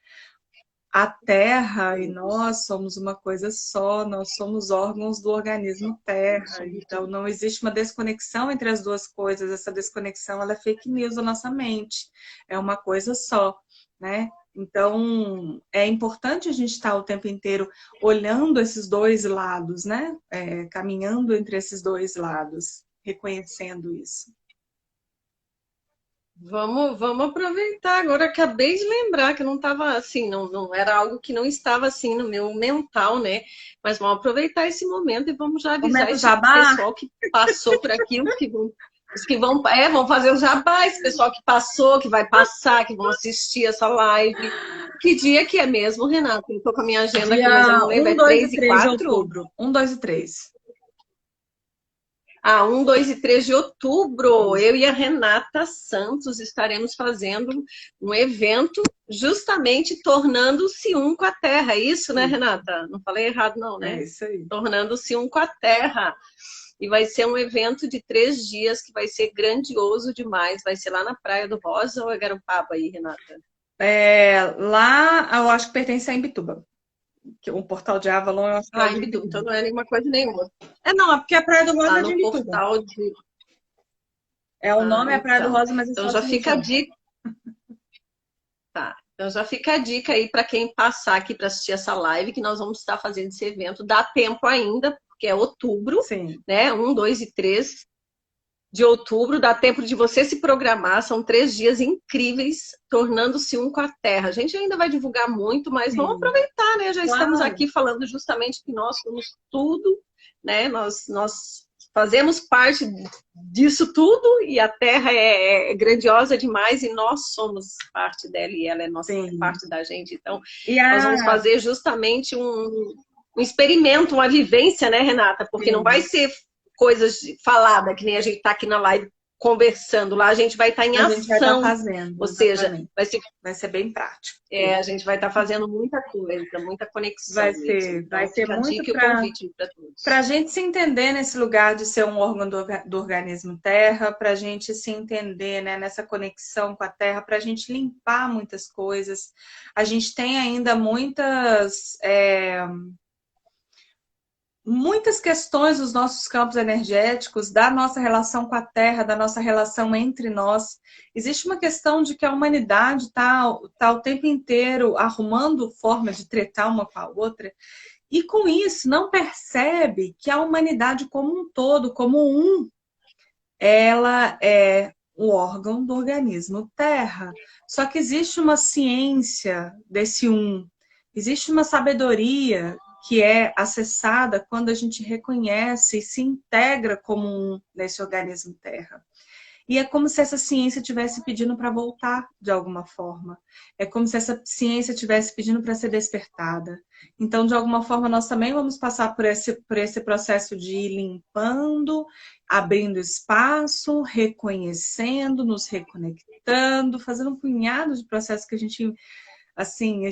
a Terra e nós somos uma coisa só, nós somos órgãos do organismo Terra. Então, não existe uma desconexão entre as duas coisas. Essa desconexão, ela é fake news da nossa mente. É uma coisa só, né? Então, é importante a gente estar o tempo inteiro olhando esses dois lados, né? Caminhando entre esses dois lados, reconhecendo isso. Vamos aproveitar. Agora acabei de lembrar que não estava assim, não era algo que não estava assim no meu mental, né? Mas vamos aproveitar esse momento e vamos já avisar esse pessoal que passou por aqui, os que vão fazer o jabá, esse pessoal que passou, que vai passar, que vão assistir essa live. Que dia que é mesmo, Renata? Eu tô com a minha agenda aqui, mas eu não lembro. 1, 2 3 e 3 de outubro. 1, 2 e 3. 1, 2 e 3 de outubro, eu e a Renata Santos estaremos fazendo um evento justamente tornando-se um com a Terra. É isso, né, Renata? Não falei errado, não, né? É isso aí. Tornando-se um com a Terra. E vai ser um evento de 3 dias que vai ser grandioso demais. Vai ser lá na Praia do Rosa ou é Garopaba aí, Renata? Lá, eu acho que pertence a Imbituba. O Portal de Avalon, eu acho que é de Imbituba, então não é nenhuma coisa nenhuma. Não, é porque a Praia do Rosa é de no Imbituba. portal de... O nome é Praia do Rosa, mas é então só já fica a dica. Tá. Então já fica a dica aí para quem passar aqui para assistir essa live, que nós vamos estar fazendo esse evento. Dá tempo ainda, porque é outubro, Sim. né? 1, 2 e 3 de outubro. Dá tempo de você se programar. São 3 dias incríveis, tornando-se um com a Terra. A gente ainda vai divulgar muito, mas Sim. Vamos aproveitar, né? Já estamos aqui falando justamente que nós somos tudo, né? Nós fazemos parte disso tudo e a Terra é grandiosa demais e nós somos parte dela e ela é parte da gente. Então, nós vamos fazer justamente um experimento, uma vivência, né, Renata? Porque não vai ser coisas faladas, que nem a gente está aqui na live conversando lá, a gente vai estar em ação. A gente vai estar fazendo. Ou seja, vai ser bem prático. A gente vai estar fazendo muita coisa, muita conexão. Vai ser muito para a gente se entender nesse lugar de ser um órgão do organismo Terra, para a gente se entender, né, nessa conexão com a Terra, para a gente limpar muitas coisas. A gente tem ainda muitas questões dos nossos campos energéticos, da nossa relação com a Terra, da nossa relação entre nós. Existe uma questão de que a humanidade está o tempo inteiro arrumando formas de tretar uma com a outra, e com isso não percebe que a humanidade como um todo, como ela é um órgão do organismo Terra. Só que existe uma ciência desse existe uma sabedoria que é acessada quando a gente reconhece e se integra como nesse organismo Terra. E é como se essa ciência estivesse pedindo para voltar de alguma forma. É como se essa ciência estivesse pedindo para ser despertada. Então, de alguma forma, nós também vamos passar por esse processo de ir limpando, abrindo espaço, reconhecendo, nos reconectando, fazendo um punhado de processos que a gente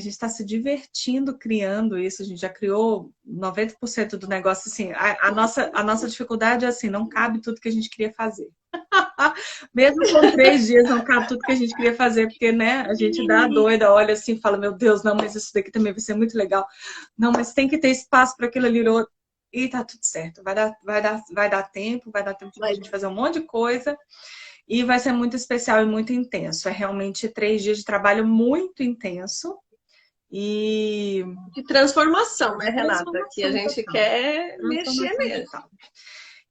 está se divertindo criando isso. A gente já criou 90% do negócio. Assim, a nossa dificuldade é assim, não cabe tudo que a gente queria fazer. Mesmo com 3 dias não cabe tudo que a gente queria fazer, porque, né, a gente dá a doida, olha assim, fala, meu Deus, não, mas isso daqui também vai ser muito legal. Não, mas tem que ter espaço para aquilo ali. E tá tudo certo. Vai dar tempo de a gente fazer um monte de coisa. E vai ser muito especial e muito intenso. É realmente 3 dias de trabalho muito intenso. E de transformação, né, Renata? Que a gente quer mexer mesmo.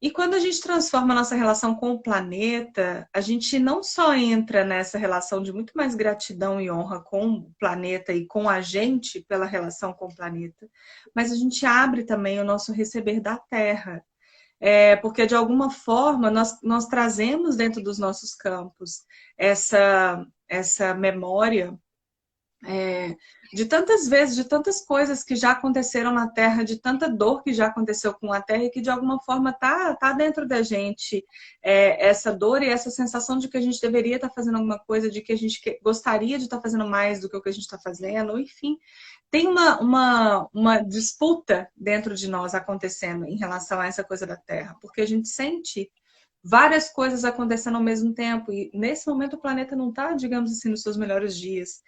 E quando a gente transforma a nossa relação com o planeta, a gente não só entra nessa relação de muito mais gratidão e honra com o planeta e com a gente pela relação com o planeta, mas a gente abre também o nosso receber da Terra. Porque, de alguma forma, nós trazemos dentro dos nossos campos essa memória de tantas vezes, de tantas coisas que já aconteceram na Terra, de tanta dor que já aconteceu com a Terra e que, de alguma forma, tá dentro da gente essa dor e essa sensação de que a gente deveria estar fazendo alguma coisa, de que a gente gostaria de estar fazendo mais do que o que a gente está fazendo, enfim. Tem uma disputa dentro de nós acontecendo em relação a essa coisa da Terra, porque a gente sente várias coisas acontecendo ao mesmo tempo. E nesse momento o planeta não está, digamos assim, nos seus melhores dias.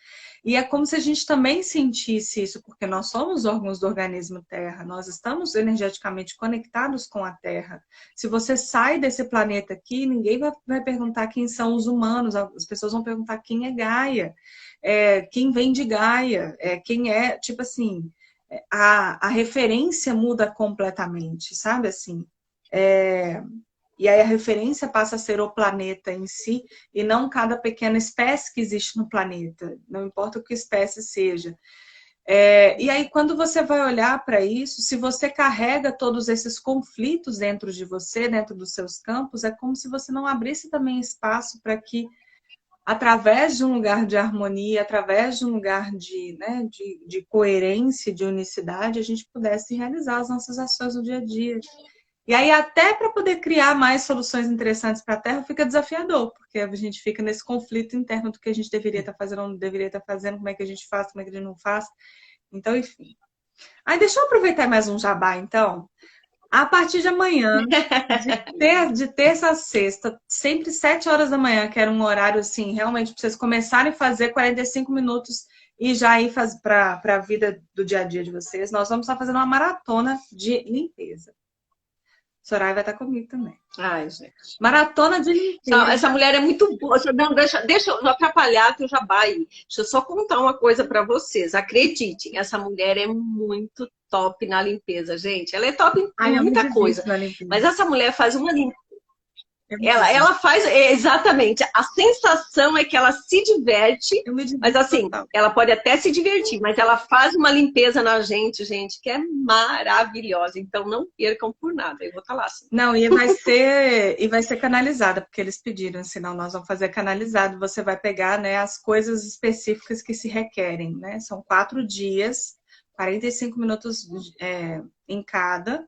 E é como se a gente também sentisse isso, porque nós somos órgãos do organismo Terra, nós estamos energeticamente conectados com a Terra. Se você sai desse planeta aqui, ninguém vai perguntar quem são os humanos, as pessoas vão perguntar quem é Gaia, quem vem de Gaia, quem é, tipo assim, a referência muda completamente, sabe assim? E aí a referência passa a ser o planeta em si e não cada pequena espécie que existe no planeta, não importa o que espécie seja. E aí quando você vai olhar para isso, se você carrega todos esses conflitos dentro de você, dentro dos seus campos, é como se você não abrisse também espaço para que, através de um lugar de harmonia, através de um lugar de coerência, de unicidade, a gente pudesse realizar as nossas ações no dia a dia. E aí, até para poder criar mais soluções interessantes para a Terra, fica desafiador, porque a gente fica nesse conflito interno do que a gente deveria estar fazendo ou não deveria estar fazendo, como é que a gente faz, como é que a gente não faz. Então, enfim. Aí, deixa eu aproveitar mais um jabá, então. A partir de amanhã, de terça a sexta, sempre 7 horas da manhã, que era um horário, assim, realmente, para vocês começarem a fazer 45 minutos e já ir para a vida do dia a dia de vocês, nós vamos estar fazendo uma maratona de limpeza. Soraya vai estar comigo também. Ai, gente. Maratona de limpeza. Essa mulher é muito boa. Não, deixa eu não atrapalhar que eu já vai. Deixa eu só contar uma coisa para vocês. Acreditem, essa mulher é muito top na limpeza, gente. Ela é top em muita coisa. Mas essa mulher faz uma limpeza. Ela faz, exatamente, a sensação é que ela se diverte, mas assim, ela pode até se divertir, mas ela faz uma limpeza na gente, que é maravilhosa, então não percam por nada, eu vou estar lá. Assim. Não, e vai ser canalizada, porque eles pediram, senão nós vamos fazer canalizado, você vai pegar, né, as coisas específicas que se requerem, né, são 4 dias, 45 minutos em cada.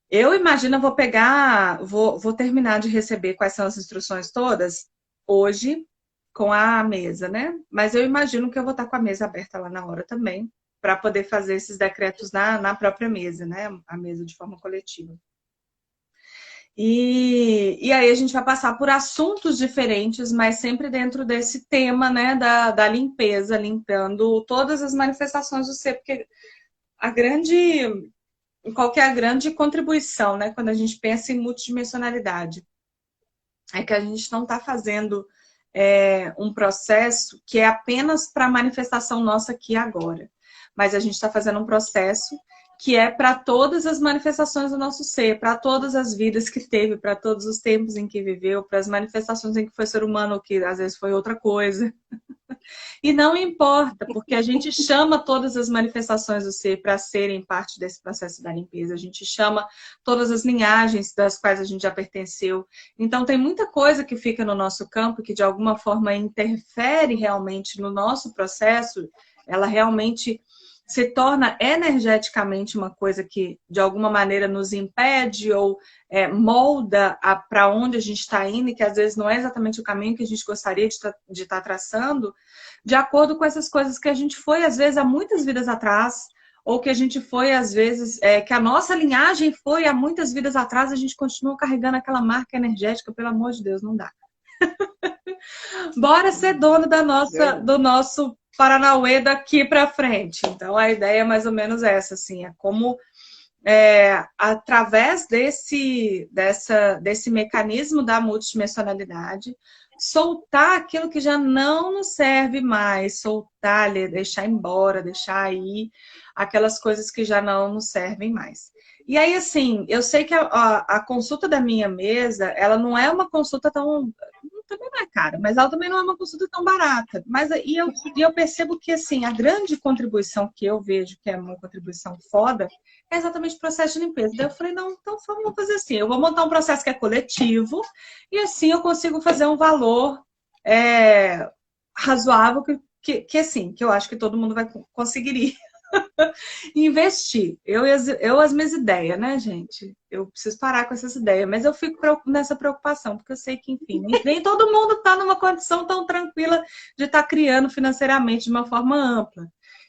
Eu imagino, eu vou pegar, vou terminar de receber quais são as instruções todas hoje com a mesa, né? Mas eu imagino que eu vou estar com a mesa aberta lá na hora também, para poder fazer esses decretos na própria mesa, né? A mesa de forma coletiva. E aí a gente vai passar por assuntos diferentes, mas sempre dentro desse tema, né? Da limpeza, limpando todas as manifestações do ser, porque qual que é a grande contribuição, né? Quando a gente pensa em multidimensionalidade. É que a gente não está fazendo um processo que é apenas para a manifestação nossa aqui e agora. Mas a gente está fazendo um processo que é para todas as manifestações do nosso ser, para todas as vidas que teve, para todos os tempos em que viveu, para as manifestações em que foi ser humano, que às vezes foi outra coisa. E não importa, porque a gente chama todas as manifestações do ser para serem parte desse processo da limpeza. A gente chama todas as linhagens das quais a gente já pertenceu. Então, tem muita coisa que fica no nosso campo que, de alguma forma, interfere realmente no nosso processo. Ela realmente se torna energeticamente uma coisa que, de alguma maneira, nos impede ou molda para onde a gente está indo e que, às vezes, não é exatamente o caminho que a gente gostaria de estar traçando, de acordo com essas coisas que a gente foi, às vezes, há muitas vidas atrás, ou que a gente foi, às vezes, que a nossa linhagem foi há muitas vidas atrás, a gente continua carregando aquela marca energética, pelo amor de Deus, não dá. Bora ser dono do nosso Paranauê daqui para frente. Então, a ideia é mais ou menos essa, assim, é como através desse mecanismo da multidimensionalidade, soltar aquilo que já não nos serve mais, soltar, deixar embora, deixar aí aquelas coisas que já não nos servem mais. E aí, assim, eu sei que a consulta da minha mesa, ela não é uma consulta tão... Também não é cara, mas ela também não é uma consulta tão barata. E eu percebo que, assim, a grande contribuição que eu vejo, que é uma contribuição foda, é exatamente o processo de limpeza. Daí eu falei, não, então vamos fazer assim, eu vou montar um processo que é coletivo, e assim eu consigo fazer um valor razoável, que eu acho que todo mundo vai conseguiria investir. As minhas ideias, né, gente? Eu preciso parar com essas ideias, mas eu fico nessa preocupação, porque eu sei que, enfim, nem todo mundo está numa condição tão tranquila de estar criando financeiramente de uma forma ampla.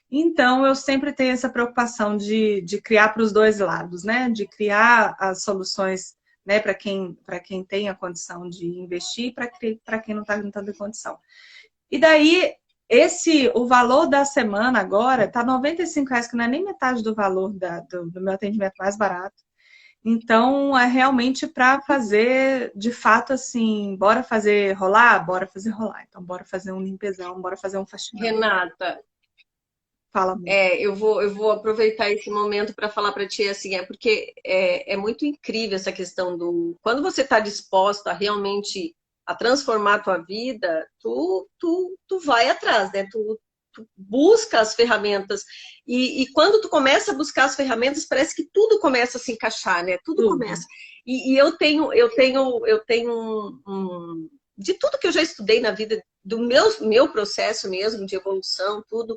Então, eu sempre tenho essa preocupação de criar para os dois lados, né? De criar as soluções né? Para quem tem a condição de investir, para quem não está tendo condição. E daí, o valor da semana agora tá R$95, que não é nem metade do valor do meu atendimento mais barato. Então, é realmente para fazer, de fato, assim, bora fazer rolar? Bora fazer rolar. Então, bora fazer um limpezão, bora fazer um faxinão. Renata, Fala muito. eu vou aproveitar esse momento para falar para ti assim, porque é muito incrível essa questão do quando você está disposta a realmente a transformar a tua vida, tu vai atrás, né? Tu busca as ferramentas e quando tu começa a buscar as ferramentas, parece que tudo começa a se encaixar, né? Tudo começa. E eu tenho de tudo que eu já estudei na vida, do meu processo mesmo de evolução, tudo.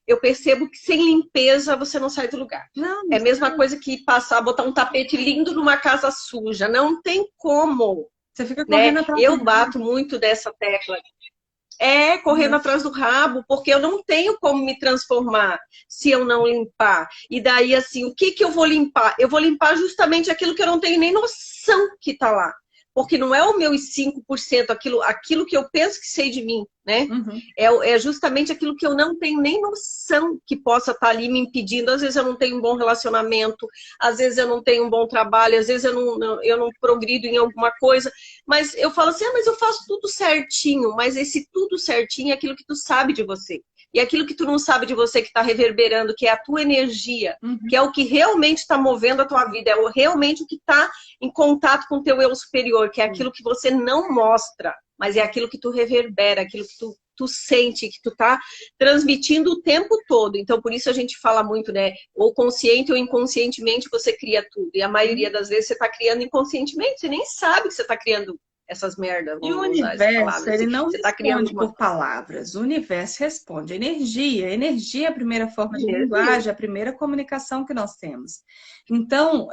Eu percebo que sem limpeza você não sai do lugar. Não, é a mesma coisa que botar um tapete lindo numa casa suja. Não tem como. Você fica correndo atrás. Eu bato muito dessa tecla. Correndo atrás do rabo, porque eu não tenho como me transformar se eu não limpar. E daí, assim, o que eu vou limpar? Eu vou limpar justamente aquilo que eu não tenho nem noção que tá lá. Porque não é o meu 5%, aquilo que eu penso que sei de mim, né? Uhum. É justamente aquilo que eu não tenho nem noção que possa estar ali me impedindo. Às vezes eu não tenho um bom relacionamento, às vezes eu não tenho um bom trabalho, às vezes eu não progrido em alguma coisa. Mas eu falo assim, mas eu faço tudo certinho. Mas esse tudo certinho é aquilo que tu sabe de você. E aquilo que tu não sabe de você, que está reverberando, que é a tua energia, que é o que realmente está movendo a tua vida, realmente o que está em contato com o teu eu superior, que é aquilo que você não mostra, mas é aquilo que tu reverbera, aquilo que tu sente, que tu tá transmitindo o tempo todo. Então, por isso a gente fala muito, né? Ou consciente ou inconscientemente você cria tudo. E a maioria das vezes você tá criando inconscientemente, você nem sabe que você tá criando essas merdas. E o universo, ele não responde por palavras. O universo responde energia. Energia é a primeira forma de linguagem, a primeira comunicação que nós temos. Então,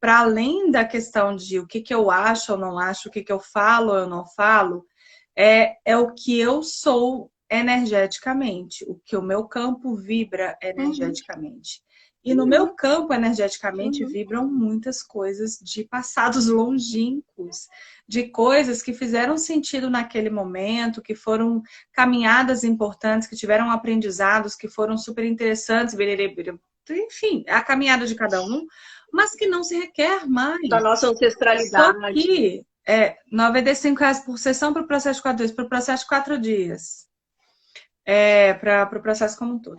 para além da questão de o que eu acho ou não acho, o que eu falo ou eu não falo, é o que eu sou energeticamente, o que o meu campo vibra energeticamente. E no meu campo, energeticamente, vibram muitas coisas de passados longínquos, de coisas que fizeram sentido naquele momento, que foram caminhadas importantes, que tiveram aprendizados, que foram super interessantes, enfim, a caminhada de cada um, mas que não se requer mais. Da nossa ancestralidade. Só que R$95 por sessão para o processo de 4 dias, para o processo de 4 dias, para o processo como um todo.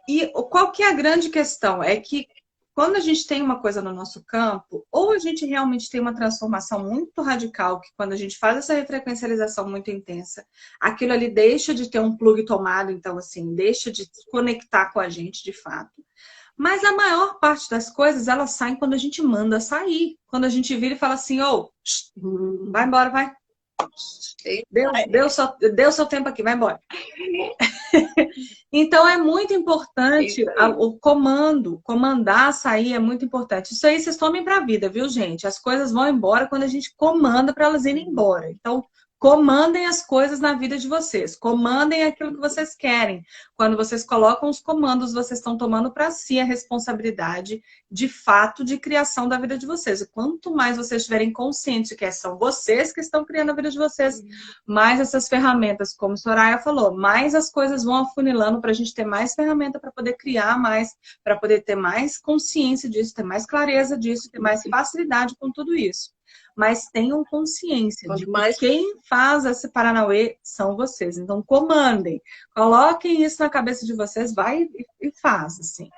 E qual que é a grande questão? É que quando a gente tem uma coisa no nosso campo, ou a gente realmente tem uma transformação muito radical, que quando a gente faz essa refrequencialização muito intensa, aquilo ali deixa de ter um plug tomado, então assim, deixa de conectar com a gente de fato. Mas a maior parte das coisas, elas saem quando a gente manda sair. Quando a gente vira e fala assim, vai embora, vai. Deu seu tempo aqui, vai embora. Então é muito importante o comandar, sair é muito importante. Isso aí vocês tomem para a vida, viu, gente? As coisas vão embora quando a gente comanda para elas irem embora. Então, comandem as coisas na vida de vocês. Comandem aquilo que vocês querem. Quando vocês colocam os comandos, vocês estão tomando para si a responsabilidade, de fato, de criação da vida de vocês. E quanto mais vocês estiverem conscientes de que são vocês que estão criando a vida de vocês, mais essas ferramentas, como a Soraya falou, mais as coisas vão afunilando para a gente ter mais ferramenta para poder criar mais, para poder ter mais consciência disso, ter mais clareza disso, ter mais facilidade com tudo isso. Mas tenham consciência de que quem faz esse Paranauê são vocês. Então, comandem. Coloquem isso na cabeça de vocês, vai e faz, assim.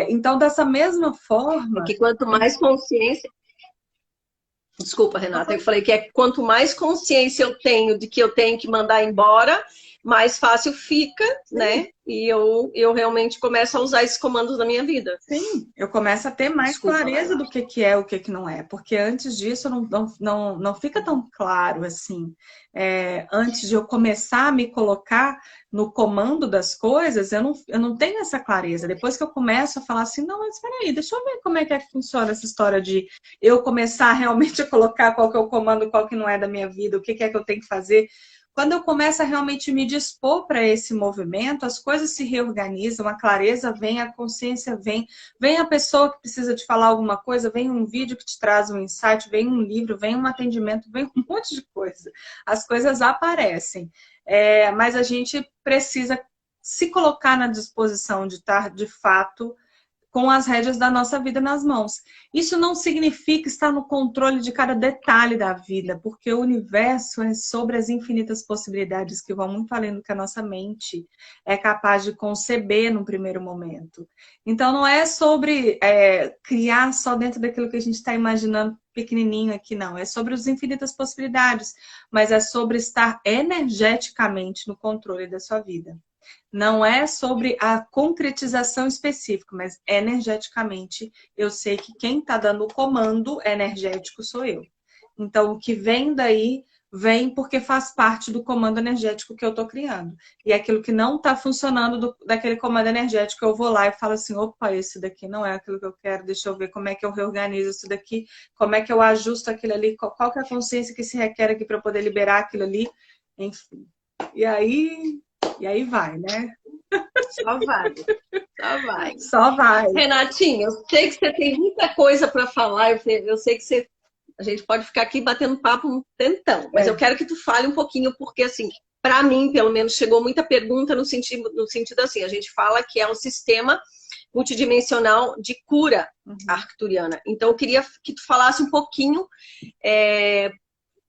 Então, dessa mesma forma... Porque quanto mais consciência... Desculpa, Renata, eu falei que quanto mais consciência eu tenho de que eu tenho que mandar embora, mais fácil fica, né? E eu realmente começo a usar esses comandos na minha vida. Sim, eu começo a ter mais clareza do que é o que não é. Porque antes disso não fica tão claro assim. Antes de eu começar a me colocar no comando das coisas, eu não tenho essa clareza. Depois que eu começo a falar assim, não, mas espera aí, deixa eu ver como é que funciona essa história de eu começar realmente a colocar qual que é o comando, qual que não é da minha vida, o que é que eu tenho que fazer. quando eu começo a realmente me dispor para esse movimento, as coisas se reorganizam, a clareza vem, a consciência vem, vem a pessoa que precisa te falar alguma coisa, vem um vídeo que te traz um insight, vem um livro, vem um atendimento, vem um monte de coisa. As coisas aparecem. Mas a gente precisa se colocar na disposição de estar, de fato, com as rédeas da nossa vida nas mãos. Isso não significa estar no controle de cada detalhe da vida, porque o universo é sobre as infinitas possibilidades que vão muito além do que a nossa mente é capaz de conceber no primeiro momento. Então, não é sobre criar só dentro daquilo que a gente está imaginando pequenininho aqui, não. É sobre as infinitas possibilidades, mas é sobre estar energeticamente no controle da sua vida. Não é sobre a concretização específica, mas energeticamente eu sei que quem está dando o comando energético sou eu. Então, o que vem daí, vem porque faz parte do comando energético que eu estou criando. E aquilo que não está funcionando daquele comando energético, eu vou lá e falo assim, opa, esse daqui não é aquilo que eu quero, deixa eu ver como é que eu reorganizo isso daqui, como é que eu ajusto aquilo ali, qual que é a consciência que se requer aqui para eu poder liberar aquilo ali, enfim. E aí vai, né? Só vai. Só vai. Só vai. Renatinha, eu sei que você tem muita coisa para falar. Eu sei que a gente pode ficar aqui batendo papo um tempão. Mas eu quero que tu fale um pouquinho, porque assim, para mim, pelo menos, chegou muita pergunta no sentido assim, a gente fala que é um sistema multidimensional de cura arcturiana. Então, eu queria que tu falasse um pouquinho, o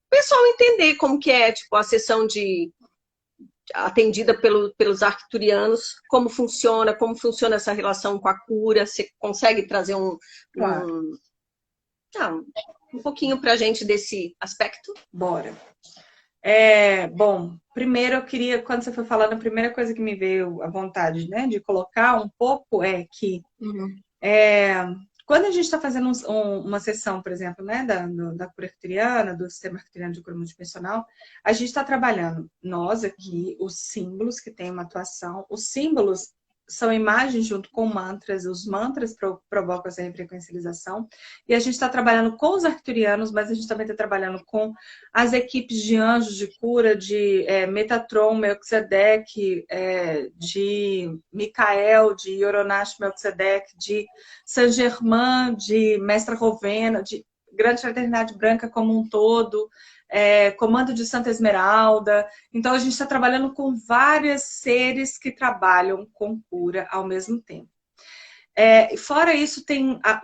pessoal entender como que é, tipo, a sessão atendida pelos arcturianos, como funciona essa relação com a cura, você consegue trazer um pouquinho pra gente desse aspecto? Bora. Bom, primeiro eu queria, quando você foi falando, a primeira coisa que me veio à vontade, né, de colocar um pouco é que quando a gente está fazendo uma sessão, por exemplo, né, da cura arcturiana, do sistema arcturiano de cura multidimensional, a gente está trabalhando, nós aqui, os símbolos que têm uma atuação, os símbolos são imagens junto com mantras, os mantras provocam essa refrequencialização, e a gente está trabalhando com os arcturianos, mas a gente também está trabalhando com as equipes de anjos de cura, de Metatron, Melquisedeque, de Micael, de Oronash Melquisedeque, de Saint Germain, de Mestra Rovena, de Grande Fraternidade Branca como um todo, Comando de Santa Esmeralda. Então, a gente está trabalhando com vários seres que trabalham com cura ao mesmo tempo. Fora isso,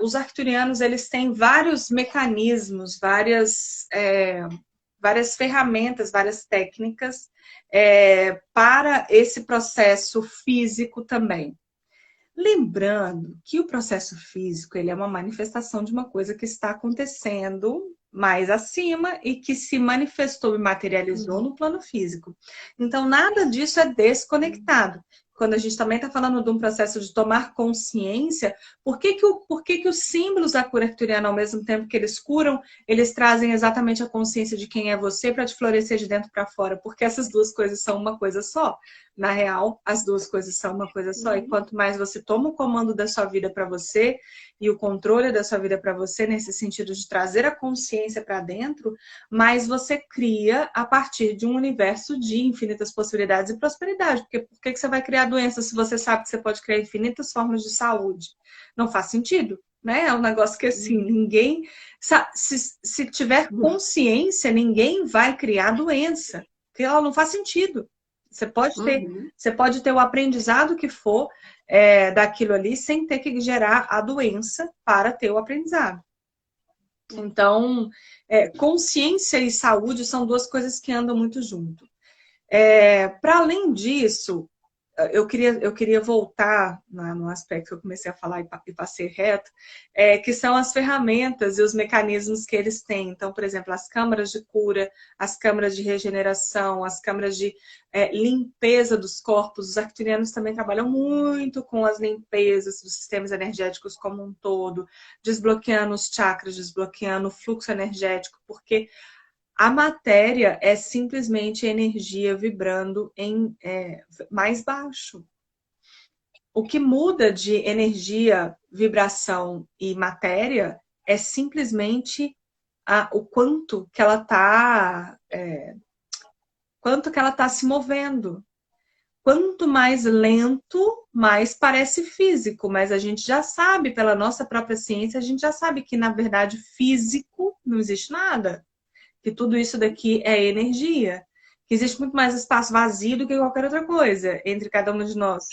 os arcturianos, eles têm vários mecanismos, várias ferramentas, várias técnicas para esse processo físico também. Lembrando que o processo físico ele é uma manifestação de uma coisa que está acontecendo mais acima e que se manifestou e materializou no plano físico. Então, nada disso é desconectado. Quando a gente também está falando de um processo de tomar consciência, por que os símbolos da cura arcturiana, ao mesmo tempo que eles curam, eles trazem exatamente a consciência de quem é você para te florescer de dentro para fora? Porque essas duas coisas são uma coisa só. Na real, as duas coisas são uma coisa só. E quanto mais você toma o comando da sua vida para você e o controle da sua vida para você, nesse sentido de trazer a consciência para dentro, mais você cria a partir de um universo de infinitas possibilidades e prosperidade. Porque por que você vai criar doença se você sabe que você pode criar infinitas formas de saúde? Não faz sentido, né? É um negócio que assim, ninguém... Se tiver consciência, ninguém vai criar doença. Porque ela não faz sentido. Você pode ter o aprendizado que for daquilo ali sem ter que gerar a doença para ter o aprendizado. Então, consciência e saúde são duas coisas que andam muito junto. Para além disso, eu queria voltar no aspecto que eu comecei a falar e passei reto, que são as ferramentas e os mecanismos que eles têm. Então, por exemplo, as câmaras de cura, as câmaras de regeneração, as câmaras de limpeza dos corpos. Os arcturianos também trabalham muito com as limpezas dos sistemas energéticos como um todo, desbloqueando os chakras, desbloqueando o fluxo energético, porque a matéria é simplesmente energia vibrando em mais baixo. O que muda de energia, vibração e matéria é simplesmente o quanto que ela está quanto que ela está se movendo. Quanto mais lento, mais parece físico, mas a gente já sabe, pela nossa própria ciência, a gente já sabe que, na verdade, físico não existe nada. Que tudo isso daqui é energia. Que existe muito mais espaço vazio do que qualquer outra coisa entre cada um de nós.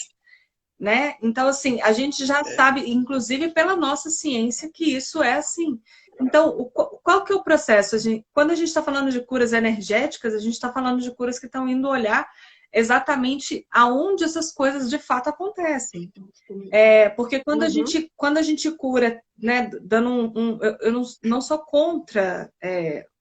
Né? Então, assim, a gente já sabe, inclusive pela nossa ciência, que isso é assim. Então, qual que é o processo? Quando a gente está falando de curas energéticas, a gente está falando de curas que estão indo olhar exatamente aonde essas coisas de fato acontecem. Porque quando, quando a gente cura, né, dando eu não sou contra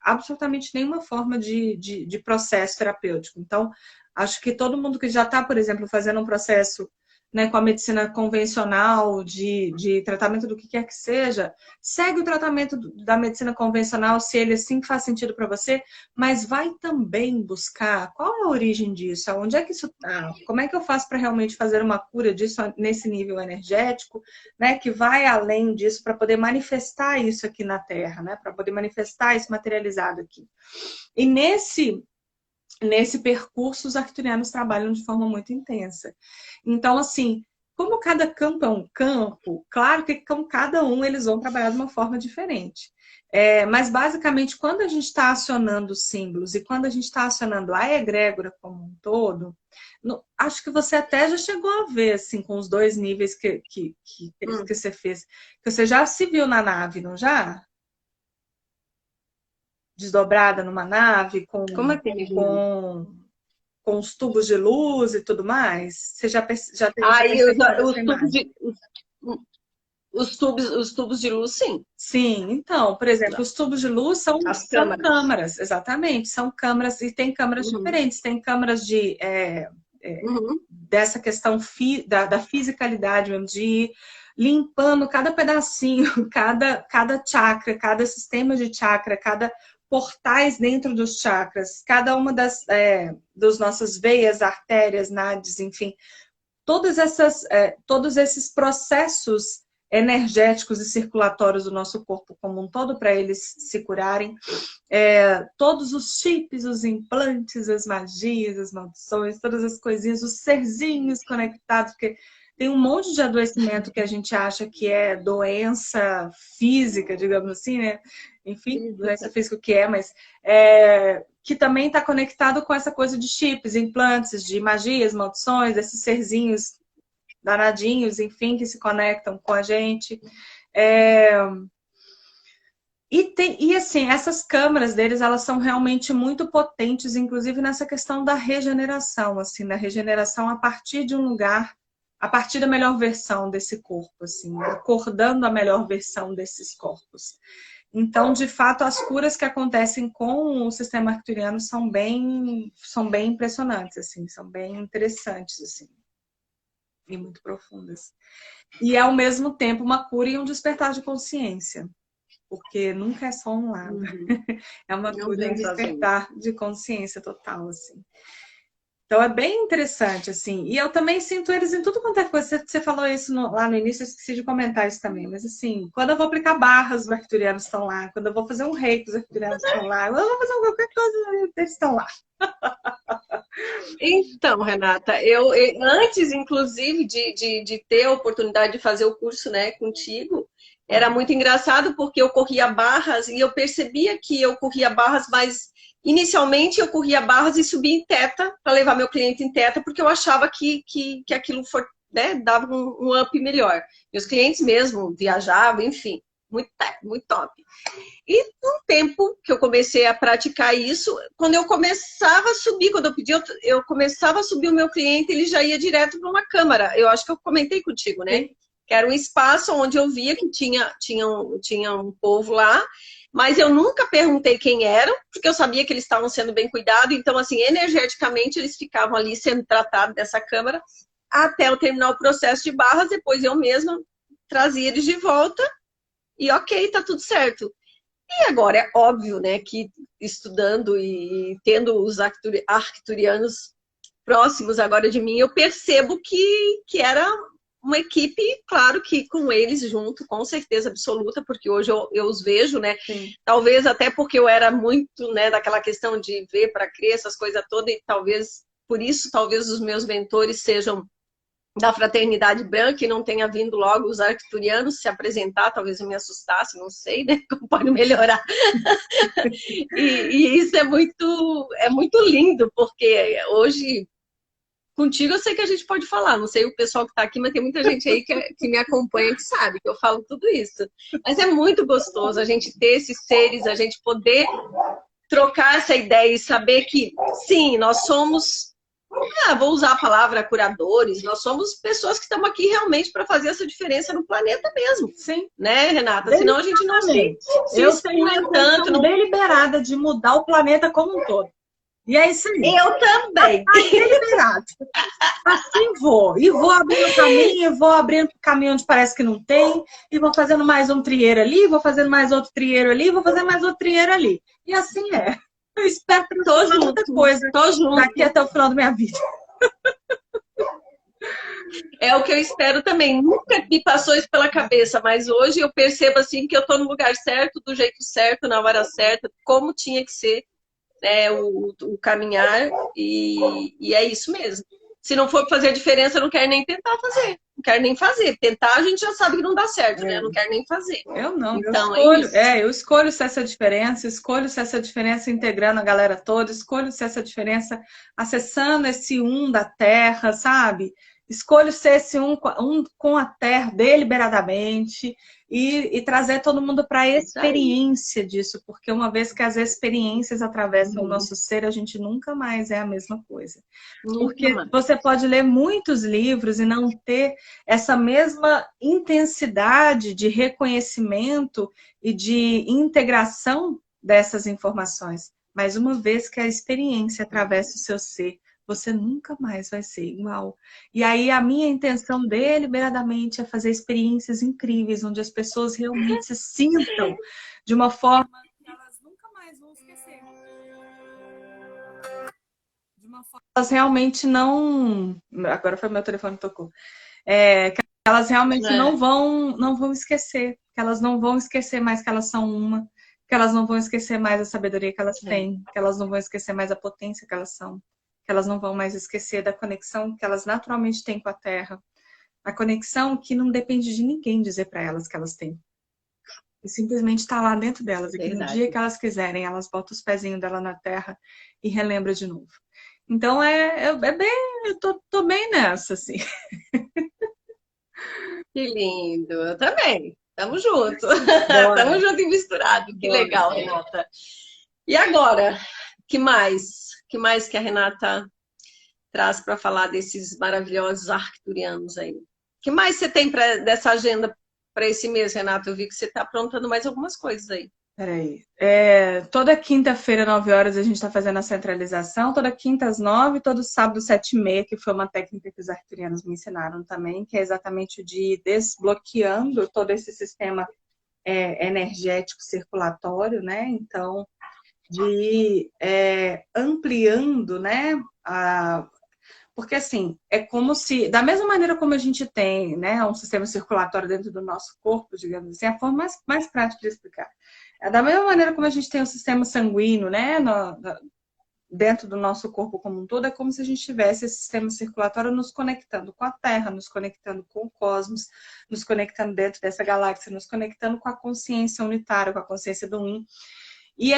absolutamente nenhuma forma de processo terapêutico. Então, acho que todo mundo que já está, por exemplo, fazendo um processo, né, com a medicina convencional, de tratamento do que quer que seja, segue o tratamento da medicina convencional, se ele assim faz sentido para você, mas vai também buscar qual é a origem disso, onde é que isso está, como é que eu faço para realmente fazer uma cura disso nesse nível energético, né, que vai além disso para poder manifestar isso aqui na Terra, né, para poder manifestar isso materializado aqui. E nesse percurso, os arcturianos trabalham de forma muito intensa. Então, assim, como cada campo é um campo, claro que com cada um eles vão trabalhar de uma forma diferente. Mas, basicamente, quando a gente está acionando símbolos e quando a gente está acionando a egrégora como um todo, acho que você até já chegou a ver, assim, com os dois níveis que você fez. Que você já se viu na nave, não já? Desdobrada numa nave, com os tubos de luz e tudo mais? Você já teve os tubos de luz, sim. Sim, então, por exemplo, os tubos de luz são câmaras, exatamente, são câmaras, e tem câmaras diferentes, tem câmaras dessa questão da fisicalidade mesmo, de ir limpando cada pedacinho, cada chakra, cada sistema de chakra, cada portais dentro dos chakras, cada uma das nossas veias, artérias, nadis, enfim, todos esses processos energéticos e circulatórios do nosso corpo como um todo, para eles se curarem, todos os chips, os implantes, as magias, as maldições, todas as coisinhas, os serzinhos conectados, porque tem um monte de adoecimento que a gente acha que é doença física, digamos assim, né? Enfim, doença física o que mas que também está conectado com essa coisa de chips, implantes, de magias, maldições, esses serzinhos danadinhos, enfim, que se conectam com a gente. E assim, essas câmaras deles, elas são realmente muito potentes, inclusive nessa questão da regeneração, assim, da regeneração a partir de um lugar, a partir da melhor versão desse corpo, assim, acordando a melhor versão desses corpos. Então, de fato, as curas que acontecem com o sistema arcturiano são bem impressionantes, assim, são bem interessantes, assim, e muito profundas. E, ao mesmo tempo, uma cura e um despertar de consciência, porque nunca é só um lado. É uma cura e um despertar de consciência total, assim. Então, é bem interessante, assim. E eu também sinto eles em tudo quanto é coisa. Você falou isso lá no início, eu esqueci de comentar isso também. Mas, assim, quando eu vou aplicar barras, os arcturianos estão lá. Quando eu vou fazer um reiki, os arcturianos estão lá. Quando eu vou fazer qualquer coisa, eles estão lá. Então, Renata, eu antes, inclusive, de ter a oportunidade de fazer o curso, né, contigo, era muito engraçado porque eu corria barras e eu percebia que eu corria barras, mas inicialmente eu corria barras e subia em teta para levar meu cliente em teta, porque eu achava que aquilo dava um up melhor. Meus clientes mesmo viajavam, enfim, muito top. E um tempo que eu comecei a praticar isso, quando eu começava a subir, quando eu pedia, eu começava a subir o meu cliente, ele já ia direto para uma câmara. Eu acho que eu comentei contigo, né? Que era um espaço onde eu via que tinha um povo lá, mas eu nunca perguntei quem eram, porque eu sabia que eles estavam sendo bem cuidados, então, assim, energeticamente, eles ficavam ali sendo tratados dessa câmara, até eu terminar o processo de barras, depois eu mesma trazia eles de volta, e ok, tá tudo certo. E agora é óbvio, né, que estudando e tendo os arcturianos próximos agora de mim, eu percebo que era uma equipe, claro que com eles junto, com certeza absoluta, porque hoje eu os vejo, né? Sim. Talvez até porque eu era muito, né, daquela questão de ver para crer, essas coisas todas, e talvez, por isso, talvez os meus mentores sejam da fraternidade branca e não tenha vindo logo os arcturianos se apresentar, talvez eu me assustasse, não sei, né? Como pode melhorar. E isso é muito lindo, porque hoje, contigo eu sei que a gente pode falar, não sei o pessoal que está aqui, mas tem muita gente aí que me acompanha que sabe que eu falo tudo isso. Mas é muito gostoso a gente ter esses seres, a gente poder trocar essa ideia e saber que, sim, nós somos... vou usar a palavra curadores, nós somos pessoas que estamos aqui realmente para fazer essa diferença no planeta mesmo. Sim. Né, Renata? Senão a gente não se eu tenho a intenção não... deliberada de mudar o planeta como um todo. E é isso aí. Eu também. Deliberado. Assim vou. E vou abrindo caminho, vou abrindo caminho onde parece que não tem, e vou fazendo mais um trieiro ali, vou fazendo mais outro trieiro ali, vou fazendo mais outro trieiro ali. E assim é. Eu espero que tô junto, coisa daqui até o final da minha vida. É o que eu espero também. Nunca me passou isso pela cabeça, mas hoje eu percebo assim que eu estou no lugar certo, do jeito certo, na hora certa, como tinha que ser, né, o caminhar, e é isso mesmo. Se não for fazer diferença, eu não quero nem tentar fazer. Não quero nem fazer. Tentar, a gente já sabe que não dá certo, né? Eu não quero nem fazer. Eu não. Então, eu escolho ser essa diferença, escolho ser essa diferença integrando a galera toda, escolho ser essa diferença acessando esse da Terra, sabe? Escolho ser esse um com a Terra deliberadamente e trazer todo mundo para a experiência disso, porque uma vez que as experiências atravessam o nosso ser, a gente nunca mais é a mesma coisa. Porque você pode ler muitos livros e não ter essa mesma intensidade de reconhecimento e de integração dessas informações. Mas uma vez que a experiência atravessa o seu ser, você nunca mais vai ser igual. E aí a minha intenção deliberadamente é fazer experiências incríveis, onde as pessoas realmente se sintam de uma forma que elas nunca mais vão esquecer. De uma forma que elas realmente não... Agora foi meu telefone que tocou. Que elas realmente não vão esquecer. Que elas não vão esquecer mais que elas são uma. Que elas não vão esquecer mais a sabedoria que elas têm. Que elas não vão esquecer mais a potência que elas são. Que elas não vão mais esquecer da conexão que elas naturalmente têm com a Terra. A conexão que não depende de ninguém dizer para elas que elas têm. E simplesmente está lá dentro delas. E que no dia que elas quiserem, elas botam os pezinhos dela na Terra e relembram de novo. Então, eu tô bem nessa, assim. Que lindo. Eu também. Tamo junto. Tamo junto e misturado. Que legal, Renata. E agora, que mais? Que mais que a Renata traz para falar desses maravilhosos arcturianos aí? Que mais você tem dessa agenda para esse mês, Renata? Eu vi que você está aprontando mais algumas coisas aí. Peraí. Toda quinta-feira, 9 horas, a gente está fazendo a centralização. Toda quinta, às 9, todo sábado, 7h30, que foi uma técnica que os arcturianos me ensinaram também, que é exatamente o de ir desbloqueando todo esse sistema energético circulatório, né? Então, de ir ampliando, né? Porque, assim, é como se... Da mesma maneira como a gente tem, né, um sistema circulatório dentro do nosso corpo, digamos assim, a forma mais prática de explicar. Da mesma maneira como a gente tem o sistema sanguíneo, né, dentro do nosso corpo como um todo, é como se a gente tivesse esse sistema circulatório nos conectando com a Terra, nos conectando com o cosmos, nos conectando dentro dessa galáxia, nos conectando com a consciência unitária, com a consciência do Um. E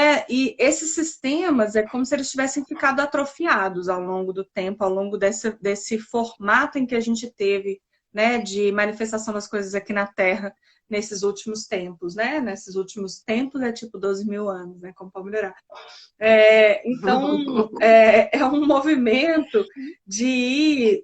esses sistemas é como se eles tivessem ficado atrofiados ao longo do tempo, ao longo desse formato em que a gente teve, né, de manifestação das coisas aqui na Terra, nesses últimos tempos, né? Nesses últimos tempos é tipo 12 mil anos, né? Como pode melhorar. Então, é um movimento de ir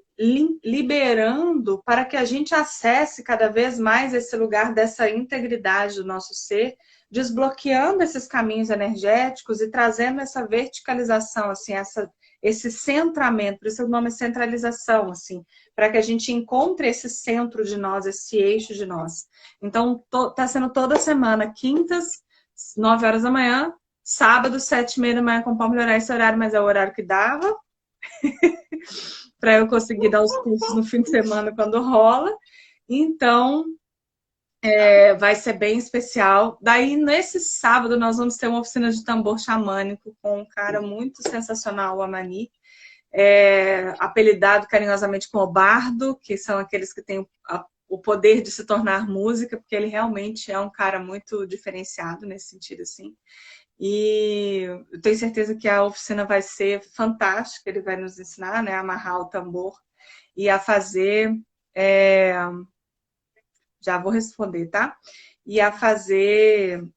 liberando para que a gente acesse cada vez mais esse lugar dessa integridade do nosso ser, desbloqueando esses caminhos energéticos e trazendo essa verticalização, assim, esse centramento, por isso o nome é centralização, assim, para que a gente encontre esse centro de nós, esse eixo de nós. Então, tá sendo toda semana, quintas, 9 horas da manhã, sábado, 7h30 da manhã, como pode melhorar esse horário, mas é o horário que dava, para eu conseguir dar os cursos no fim de semana quando rola. Então, vai ser bem especial. Daí, nesse sábado, nós vamos ter uma oficina de tambor xamânico com um cara muito sensacional, o Amani, apelidado carinhosamente como Bardo, que são aqueles que têm o poder de se tornar música, porque ele realmente é um cara muito diferenciado nesse sentido, assim. E eu tenho certeza que a oficina vai ser fantástica, ele vai nos ensinar, né, a amarrar o tambor e a fazer... já vou responder, tá? E a fazer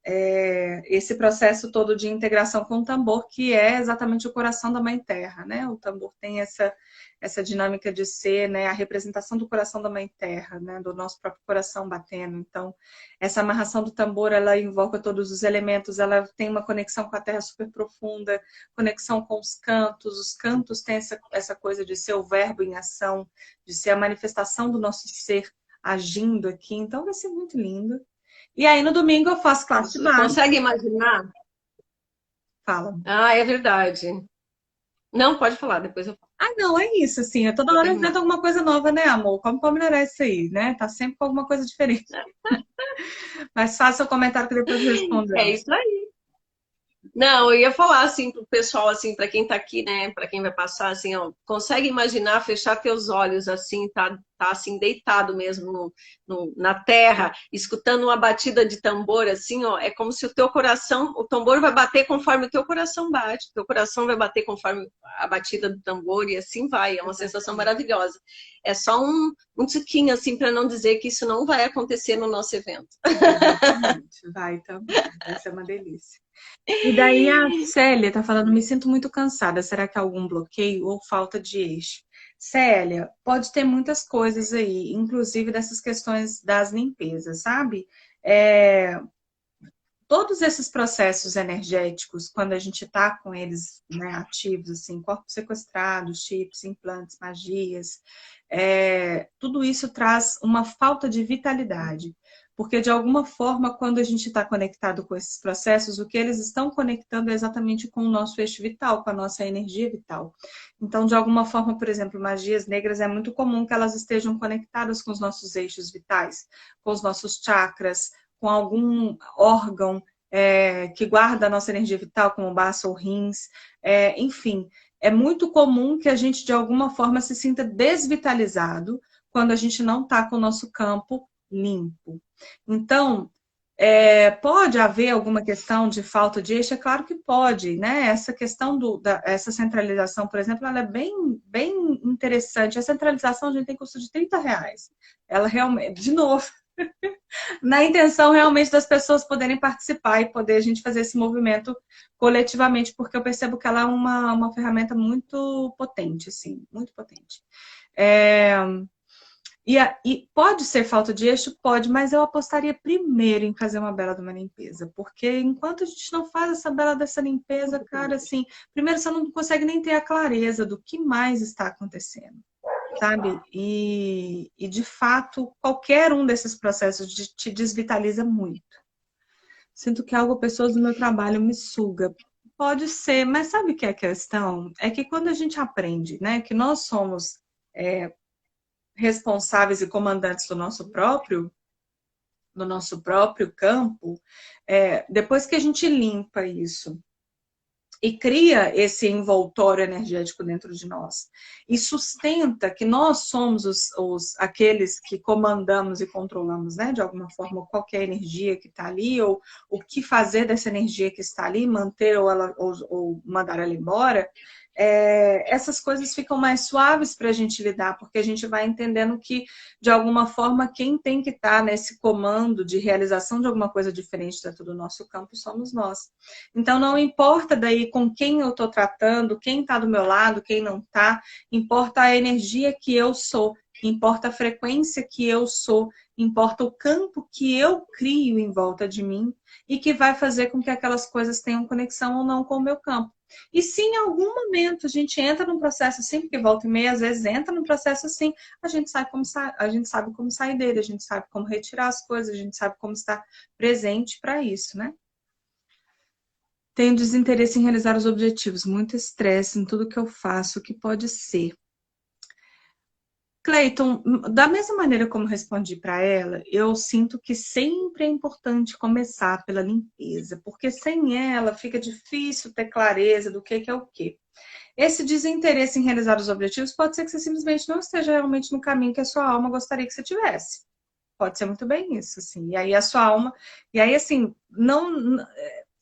esse processo todo de integração com o tambor, que é exatamente o coração da Mãe Terra, né? O tambor tem essa dinâmica de ser, né, a representação do coração da Mãe Terra, né, do nosso próprio coração batendo. Então, essa amarração do tambor, ela invoca todos os elementos, ela tem uma conexão com a Terra super profunda, conexão com os cantos têm essa coisa de ser o verbo em ação, de ser a manifestação do nosso ser agindo aqui, então vai ser muito lindo. E aí no domingo eu faço classe de base. Consegue imaginar? Fala. Ah, é verdade. Não, pode falar, depois eu falo. Ah, não, é isso, assim, eu toda hora invento alguma coisa nova, né, amor? Como pra melhorar isso aí, né? Tá sempre com alguma coisa diferente. Mas faça o comentário que depois eu respondo. É isso aí. Não, eu ia falar assim pro pessoal, assim, para quem tá aqui, né, para quem vai passar, assim, ó, consegue imaginar fechar teus olhos, assim, tá assim deitado mesmo na terra, escutando uma batida de tambor, assim, ó, é como se o teu coração, o tambor vai bater conforme o teu coração bate, o teu coração vai bater conforme a batida do tambor e assim vai, é uma sensação maravilhosa. É só um tiquinho, assim, para não dizer que isso não vai acontecer no nosso evento. Exatamente, vai também, vai ser uma delícia. E daí a Célia tá falando, me sinto muito cansada, será que há algum bloqueio ou falta de eixo? Célia, pode ter muitas coisas aí, inclusive dessas questões das limpezas, sabe? Todos esses processos energéticos, quando a gente está com eles, né, ativos, assim, corpos sequestrados, chips, implantes, magias, tudo isso traz uma falta de vitalidade. Porque, de alguma forma, quando a gente está conectado com esses processos, o que eles estão conectando é exatamente com o nosso eixo vital, com a nossa energia vital. Então, de alguma forma, por exemplo, magias negras, é muito comum que elas estejam conectadas com os nossos eixos vitais, com os nossos chakras, com algum órgão que guarda a nossa energia vital, como o baço ou rins, enfim. É muito comum que a gente, de alguma forma, se sinta desvitalizado quando a gente não está com o nosso campo limpo. Então, pode haver alguma questão de falta de eixo? É claro que pode, né? Essa questão essa centralização, por exemplo, ela é bem, bem interessante. A centralização, a gente tem custo de R$30. Ela realmente, de novo, na intenção realmente das pessoas poderem participar e poder a gente fazer esse movimento coletivamente, porque eu percebo que ela é uma ferramenta muito potente, assim, muito potente. E pode ser falta de eixo? Pode, mas eu apostaria primeiro em fazer uma bela de uma limpeza, porque enquanto a gente não faz essa bela dessa limpeza, cara, assim, primeiro você não consegue nem ter a clareza do que mais está acontecendo, sabe? E de fato, qualquer um desses processos te desvitaliza muito. Sinto que algo, pessoas do meu trabalho me suga. Pode ser, mas sabe o que é a questão? É que quando a gente aprende, né, que nós somos responsáveis e comandantes do nosso próprio campo, depois que a gente limpa isso e cria esse envoltório energético dentro de nós e sustenta que nós somos aqueles que comandamos e controlamos, né, de alguma forma, qualquer energia que está ali, ou o que fazer dessa energia que está ali, manter ou mandar ela embora, essas coisas ficam mais suaves para a gente lidar, porque a gente vai entendendo que, de alguma forma, quem tem que estar nesse comando de realização de alguma coisa diferente dentro do nosso campo somos nós. Então, não importa daí com quem eu estou tratando, quem está do meu lado, quem não está, importa a energia que eu sou, importa a frequência que eu sou, importa o campo que eu crio em volta de mim e que vai fazer com que aquelas coisas tenham conexão ou não com o meu campo. E se em algum momento a gente entra num processo assim, porque volta e meia, às vezes entra num processo assim, a gente sabe como sair dele, a gente sabe como retirar as coisas, a gente sabe como estar presente para isso, né? Tenho desinteresse em realizar os objetivos, muito estresse em tudo que eu faço, o que pode ser. Cleiton, da mesma maneira como respondi para ela, eu sinto que sempre é importante começar pela limpeza, porque sem ela fica difícil ter clareza do que é o quê. Esse desinteresse em realizar os objetivos pode ser que você simplesmente não esteja realmente no caminho que a sua alma gostaria que você tivesse. Pode ser muito bem isso, assim. E aí a sua alma... E aí, assim, não...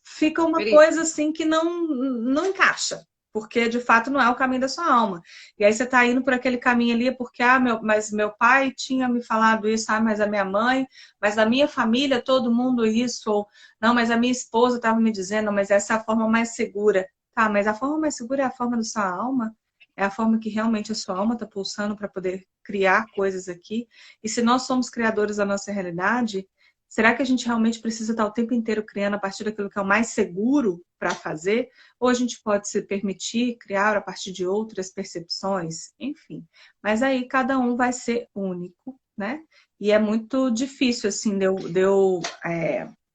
Fica uma coisa, assim, que não encaixa. Porque, de fato, não é o caminho da sua alma. E aí você tá indo por aquele caminho ali porque, mas meu pai tinha me falado isso, mas a minha mãe, mas na minha família todo mundo isso, ou não, mas a minha esposa estava me dizendo, mas essa é a forma mais segura. Tá, mas a forma mais segura é a forma da sua alma? É a forma que realmente a sua alma está pulsando para poder criar coisas aqui? E se nós somos criadores da nossa realidade, será que a gente realmente precisa estar o tempo inteiro criando a partir daquilo que é o mais seguro para fazer? Ou a gente pode se permitir criar a partir de outras percepções? Enfim. Mas aí cada um vai ser único, né? E é muito difícil, assim, de eu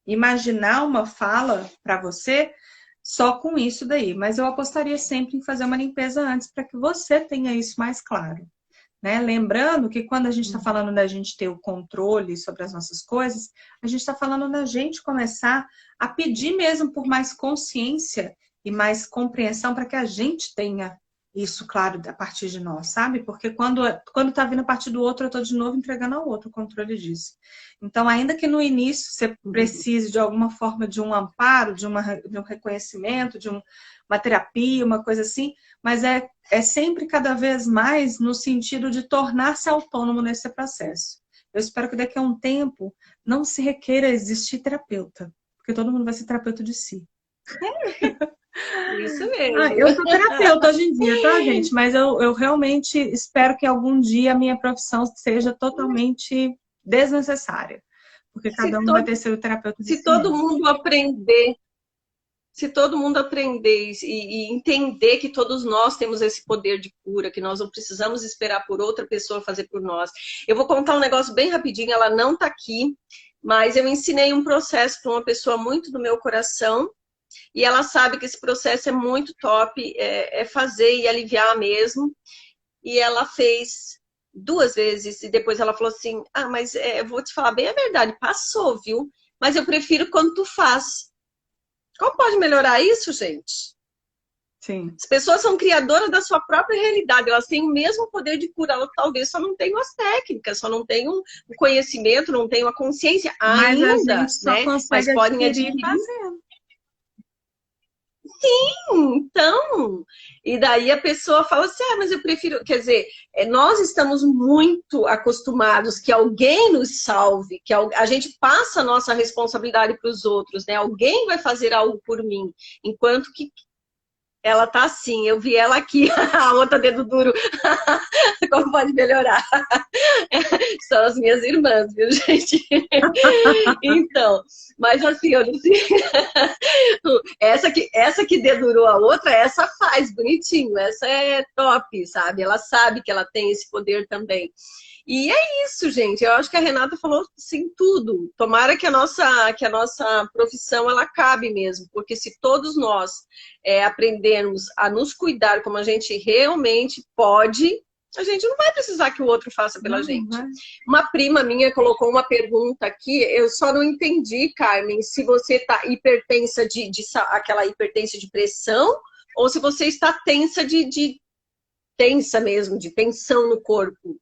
imaginar uma fala para você só com isso daí. Mas eu apostaria sempre em fazer uma limpeza antes para que você tenha isso mais claro. Né? Lembrando que quando a gente está falando da gente ter o controle sobre as nossas coisas, a gente está falando da gente começar a pedir mesmo por mais consciência e mais compreensão para que a gente tenha isso claro a partir de nós, sabe? Porque quando está vindo a partir do outro, eu estou de novo entregando ao outro o controle disso. Então, ainda que no início você precise de alguma forma de um amparo, de um reconhecimento, de uma terapia, uma coisa assim, mas é sempre cada vez mais no sentido de tornar-se autônomo nesse processo. Eu espero que daqui a um tempo não se requeira existir terapeuta, porque todo mundo vai ser terapeuta de si. Isso mesmo. Eu sou terapeuta hoje em dia, tá, gente? Mas eu realmente espero que algum dia a minha profissão seja totalmente desnecessária, porque cada um vai ter seu terapeuta de si. Se todo mundo aprender e entender que todos nós temos esse poder de cura, que nós não precisamos esperar por outra pessoa fazer por nós. Eu vou contar um negócio bem rapidinho, ela não tá aqui, mas eu ensinei um processo para uma pessoa muito do meu coração, e ela sabe que esse processo é muito top, é fazer e aliviar mesmo. E ela fez 2 vezes, e depois ela falou assim, mas eu vou te falar bem a verdade, passou, viu? Mas eu prefiro quando tu faz. Como pode melhorar isso, gente? Sim. As pessoas são criadoras da sua própria realidade, elas têm o mesmo poder de cura, elas talvez só não tenham as técnicas, só não tenham o conhecimento, não tenham a consciência ainda, mas a gente só né? Mas podem adquirir fazendo. Sim, então, e daí a pessoa fala assim, mas eu prefiro, quer dizer, nós estamos muito acostumados que alguém nos salve, que a gente passa a nossa responsabilidade para os outros, né? Alguém vai fazer algo por mim, enquanto que ela tá assim, eu vi ela aqui, a outra dedo duro, como pode melhorar? São as minhas irmãs, viu, gente? Então, mas assim, eu não sei. Essa que dedurou a outra, essa faz bonitinho, essa é top, sabe? Ela sabe que ela tem esse poder também. E é isso, gente. Eu acho que a Renata falou assim tudo. Tomara que a nossa profissão ela cabe mesmo, porque se todos nós aprendermos a nos cuidar como a gente realmente pode, a gente não vai precisar que o outro faça pela gente. Uma prima minha colocou uma pergunta aqui, eu só não entendi, Carmen, se você tá hipertensa aquela hipertensa de pressão, ou se você está tensa tensa mesmo, de tensão no corpo.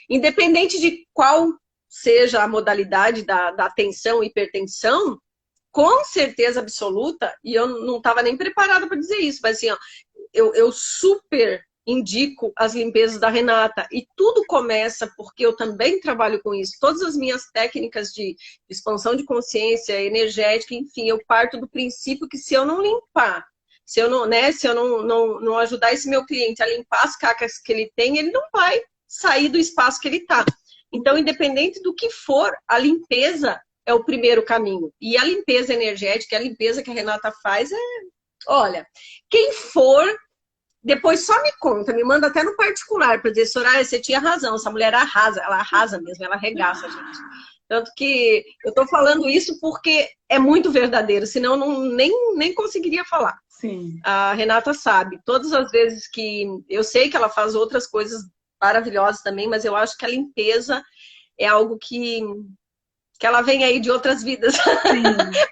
Independente de qual seja a modalidade da tensão, hipertensão, com certeza absoluta, e eu não estava nem preparada para dizer isso, mas assim, ó, eu super indico as limpezas da Renata, e tudo começa porque eu também trabalho com isso. Todas as minhas técnicas de expansão de consciência, energética, enfim, eu parto do princípio que se eu não limpar, se eu não ajudar esse meu cliente a limpar as cacas que ele tem, ele não vai sair do espaço que ele está. Então, independente do que for, a limpeza é o primeiro caminho. E a limpeza energética, a limpeza que a Renata faz olha, quem for, depois só me conta, me manda até no particular, para dizer, Soraya, você tinha razão, essa mulher arrasa, ela arrasa mesmo, ela arregaça, gente. Tanto que eu estou falando isso porque é muito verdadeiro, senão eu nem conseguiria falar. Sim. A Renata sabe, todas as vezes que eu sei que ela faz outras coisas maravilhosas também, mas eu acho que a limpeza é algo que ela vem aí de outras vidas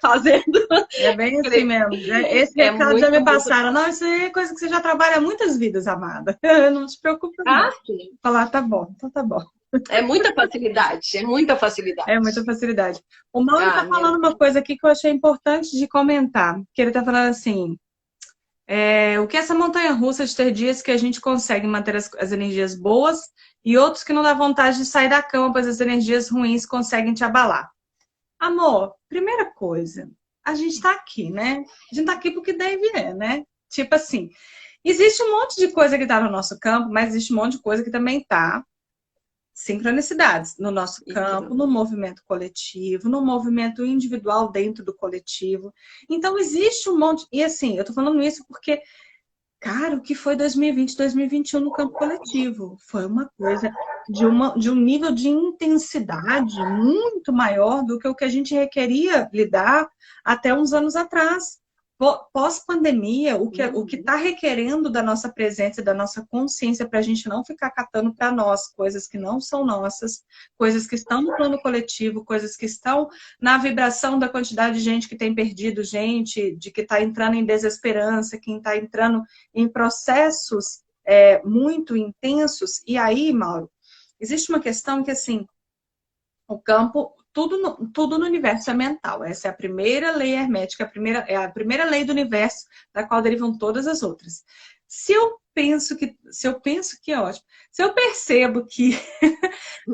fazendo. É bem assim mesmo. Esse recado já me passaram. Não, isso é coisa que você já trabalha há muitas vidas, amada. Não te preocupe, não. Ah, sim. Falar, tá bom, então tá bom. É muita facilidade, é muita facilidade. É muita facilidade. O Mauro está falando uma coisa aqui que eu achei importante de comentar. Que ele está falando assim, o que é essa montanha-russa de ter dias que a gente consegue manter as energias boas e outros que não dá vontade de sair da cama, pois as energias ruins conseguem te abalar. Amor, primeira coisa, a gente está aqui, né? A gente está aqui porque deve né? Tipo assim, existe um monte de coisa que está no nosso campo, mas existe um monte de coisa que também está sincronicidades no nosso campo, no movimento coletivo, no movimento individual dentro do coletivo. Então, existe um monte... E assim, eu tô falando isso porque, cara, o que foi 2020, 2021 no campo coletivo? Foi uma coisa de um nível de intensidade muito maior do que o que a gente requeria lidar até uns anos atrás. Pós-pandemia, o que está requerendo da nossa presença e da nossa consciência para a gente não ficar catando para nós coisas que não são nossas, coisas que estão no plano coletivo, coisas que estão na vibração da quantidade de gente que tem perdido gente, de que está entrando em desesperança, quem está entrando em processos muito intensos. E aí, Mauro, existe uma questão que, assim, o campo... Tudo no universo é mental. Essa é a primeira lei hermética, a primeira lei do universo, da qual derivam todas as outras. Se eu penso que é ótimo, se eu percebo que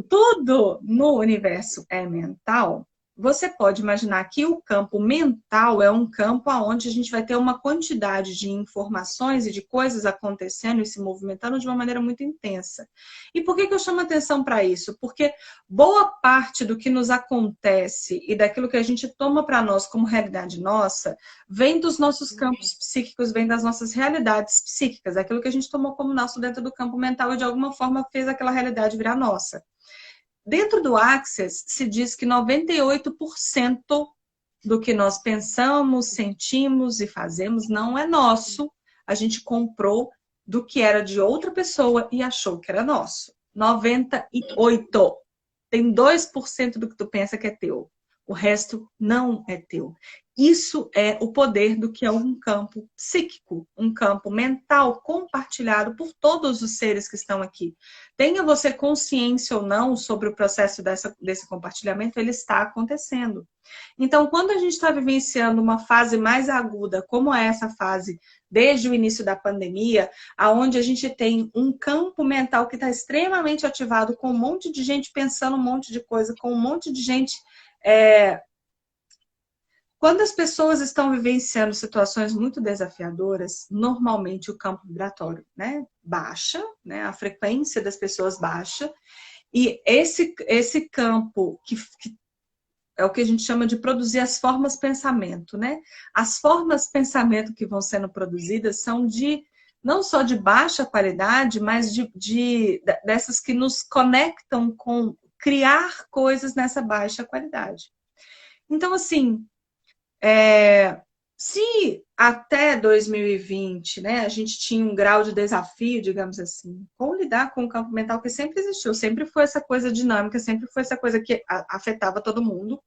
tudo no universo é mental, você pode imaginar que o campo mental é um campo onde a gente vai ter uma quantidade de informações e de coisas acontecendo e se movimentando de uma maneira muito intensa. E por que eu chamo atenção para isso? Porque boa parte do que nos acontece e daquilo que a gente toma para nós como realidade nossa, vem dos nossos campos psíquicos, vem das nossas realidades psíquicas, aquilo que a gente tomou como nosso dentro do campo mental e de alguma forma fez aquela realidade virar nossa. Dentro do Access, se diz que 98% do que nós pensamos, sentimos e fazemos não é nosso. A gente comprou do que era de outra pessoa e achou que era nosso. 98%. Tem 2% do que tu pensa que é teu. O resto não é teu. Isso é o poder do que é um campo psíquico, um campo mental compartilhado por todos os seres que estão aqui. Tenha você consciência ou não sobre o processo desse compartilhamento, ele está acontecendo. Então, quando a gente está vivenciando uma fase mais aguda, como é essa fase desde o início da pandemia, aonde a gente tem um campo mental que está extremamente ativado, com um monte de gente pensando um monte de coisa, com um monte de gente... Quando as pessoas estão vivenciando situações muito desafiadoras, normalmente o campo vibratório, né, baixa, né, a frequência das pessoas baixa, e esse campo que é o que a gente chama de produzir as formas pensamento, né? As formas pensamento que vão sendo produzidas são não só de baixa qualidade, mas dessas que nos conectam com criar coisas nessa baixa qualidade. Então, assim, se até 2020, né, a gente tinha um grau de desafio, digamos assim, com lidar com o campo mental que sempre existiu, sempre foi essa coisa dinâmica, sempre foi essa coisa que afetava todo mundo,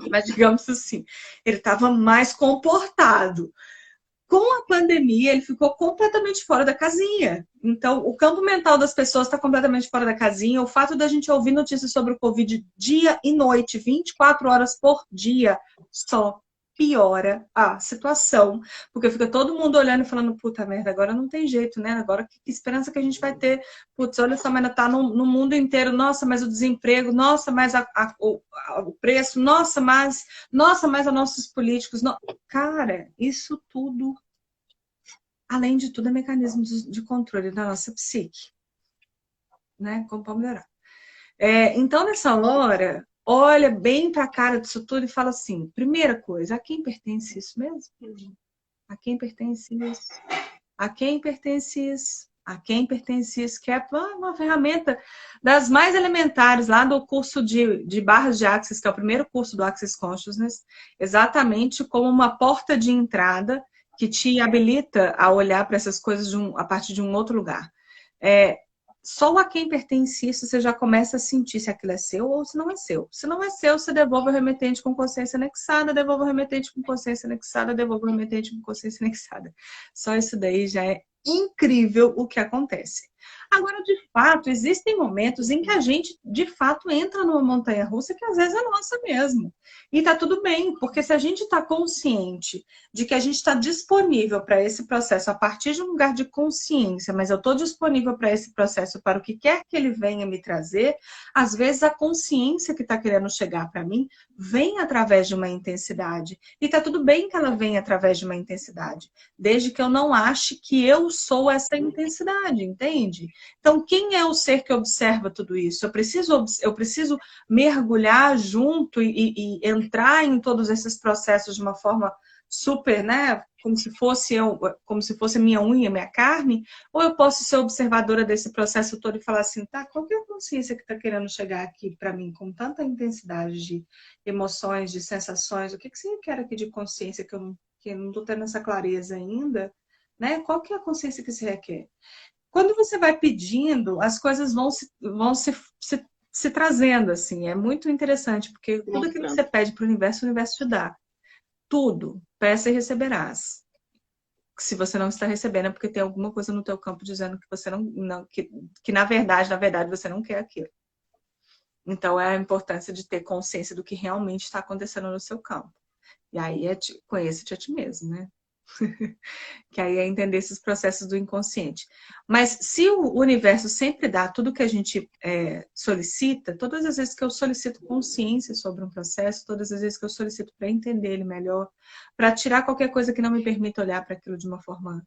mas digamos assim, ele estava mais comportado. Com a pandemia, ele ficou completamente fora da casinha. Então, o campo mental das pessoas está completamente fora da casinha. O fato da gente ouvir notícias sobre o Covid dia e noite, 24 horas por dia, só piora a situação. Porque fica todo mundo olhando e falando, puta merda, agora não tem jeito, né? Agora que esperança que a gente vai ter? Putz, olha só, mas tá no mundo inteiro. Nossa, mas o desemprego. Nossa, mas o preço. Nossa, mas os nossos políticos. Cara, isso tudo, além de tudo, é mecanismo de controle da nossa psique. Né? Como pode melhorar. Então, nessa hora, olha bem para a cara disso tudo e fala assim, primeira coisa, a quem pertence isso mesmo? A quem pertence isso? A quem pertence isso? A quem pertence isso? Que é uma ferramenta das mais elementares lá do curso de barras de Access, que é o primeiro curso do Access Consciousness, exatamente como uma porta de entrada que te habilita a olhar para essas coisas a partir de um outro lugar. só a quem pertence isso, você já começa a sentir se aquilo é seu ou se não é seu. Se não é seu, você devolve o remetente com consciência anexada, devolve o remetente com consciência anexada, devolve o remetente com consciência anexada. Só isso daí já é incrível o que acontece. Agora, de fato, existem momentos em que a gente, de fato, entra numa montanha-russa que às vezes é nossa mesmo. E tá tudo bem, porque se a gente está consciente de que a gente está disponível para esse processo a partir de um lugar de consciência, mas eu estou disponível para esse processo para o que quer que ele venha me trazer, às vezes a consciência que está querendo chegar para mim vem através de uma intensidade. E tá tudo bem que ela venha através de uma intensidade, desde que eu não ache que eu sou essa intensidade, entende? Então, quem é o ser que observa tudo isso? Eu preciso mergulhar junto e entrar em todos esses processos de uma forma super, né? Como se fosse minha unha, minha carne, ou eu posso ser observadora desse processo todo e falar assim, tá, qual que é a consciência que está querendo chegar aqui para mim com tanta intensidade de emoções, de sensações? O que você quer aqui de consciência que eu não estou tendo essa clareza ainda? Né? Qual que é a consciência que se requer? Quando você vai pedindo, as coisas vão se trazendo, assim. É muito interessante, porque tudo aquilo que você pede para o universo te dá. Tudo. Peça e receberás. Se você não está recebendo, é porque tem alguma coisa no teu campo dizendo que você que na verdade, você não quer aquilo. Então, é a importância de ter consciência do que realmente está acontecendo no seu campo. E aí, conheça-te a ti mesmo, né? Que aí é entender esses processos do inconsciente. Mas se o universo sempre dá tudo que a gente solicita, todas as vezes que eu solicito consciência sobre um processo, todas as vezes que eu solicito para entender ele melhor, para tirar qualquer coisa que não me permita olhar para aquilo de uma forma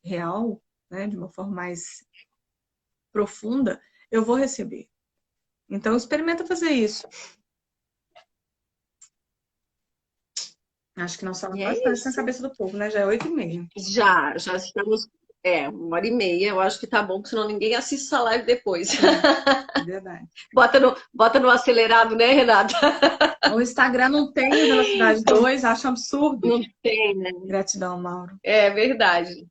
real, né, de uma forma mais profunda, eu vou receber. Então, experimenta fazer isso. Acho que nós falamos bastante na cabeça do povo, né? Já é 8h30. Já estamos. 1h30. Eu acho que tá bom, porque senão ninguém assiste essa live depois. É verdade. Bota no acelerado, né, Renata? O Instagram não tem velocidade 2, acho um absurdo. Não tem, né? Gratidão, Mauro. É verdade.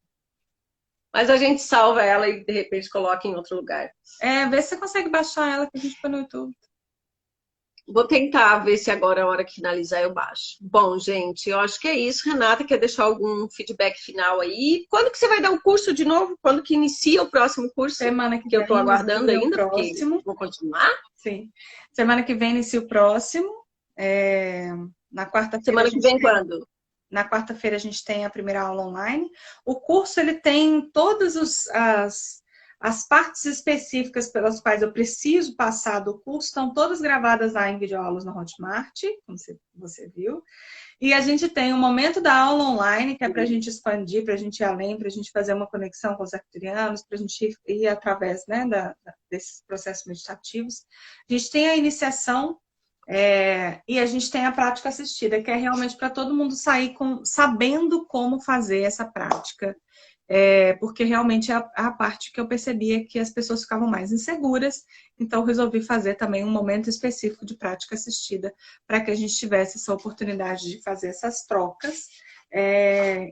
Mas a gente salva ela e de repente coloca em outro lugar. Vê se você consegue baixar ela que a gente põe no YouTube. Vou tentar ver se agora é a hora que finalizar eu baixo. Bom, gente, eu acho que é isso. Renata, quer deixar algum feedback final aí? Quando que você vai dar o curso de novo? Quando que inicia o próximo curso? Semana que eu tô aguardando ainda, porque vou continuar. Sim. Semana que vem inicia o próximo. Na quarta-feira. Semana que vem quando? Na quarta-feira a gente tem a primeira aula online. O curso, ele tem todas as partes específicas pelas quais eu preciso passar do curso, estão todas gravadas lá em videoaulas no Hotmart, como você viu. E a gente tem o momento da aula online, que é para a gente expandir, para a gente ir além, para a gente fazer uma conexão com os arcturianos, para a gente ir através, né, desses processos meditativos. A gente tem a iniciação e a gente tem a prática assistida, que é realmente para todo mundo sair sabendo como fazer essa prática. Porque realmente a parte que eu percebia que as pessoas ficavam mais inseguras, então resolvi fazer também um momento específico de prática assistida para que a gente tivesse essa oportunidade de fazer essas trocas.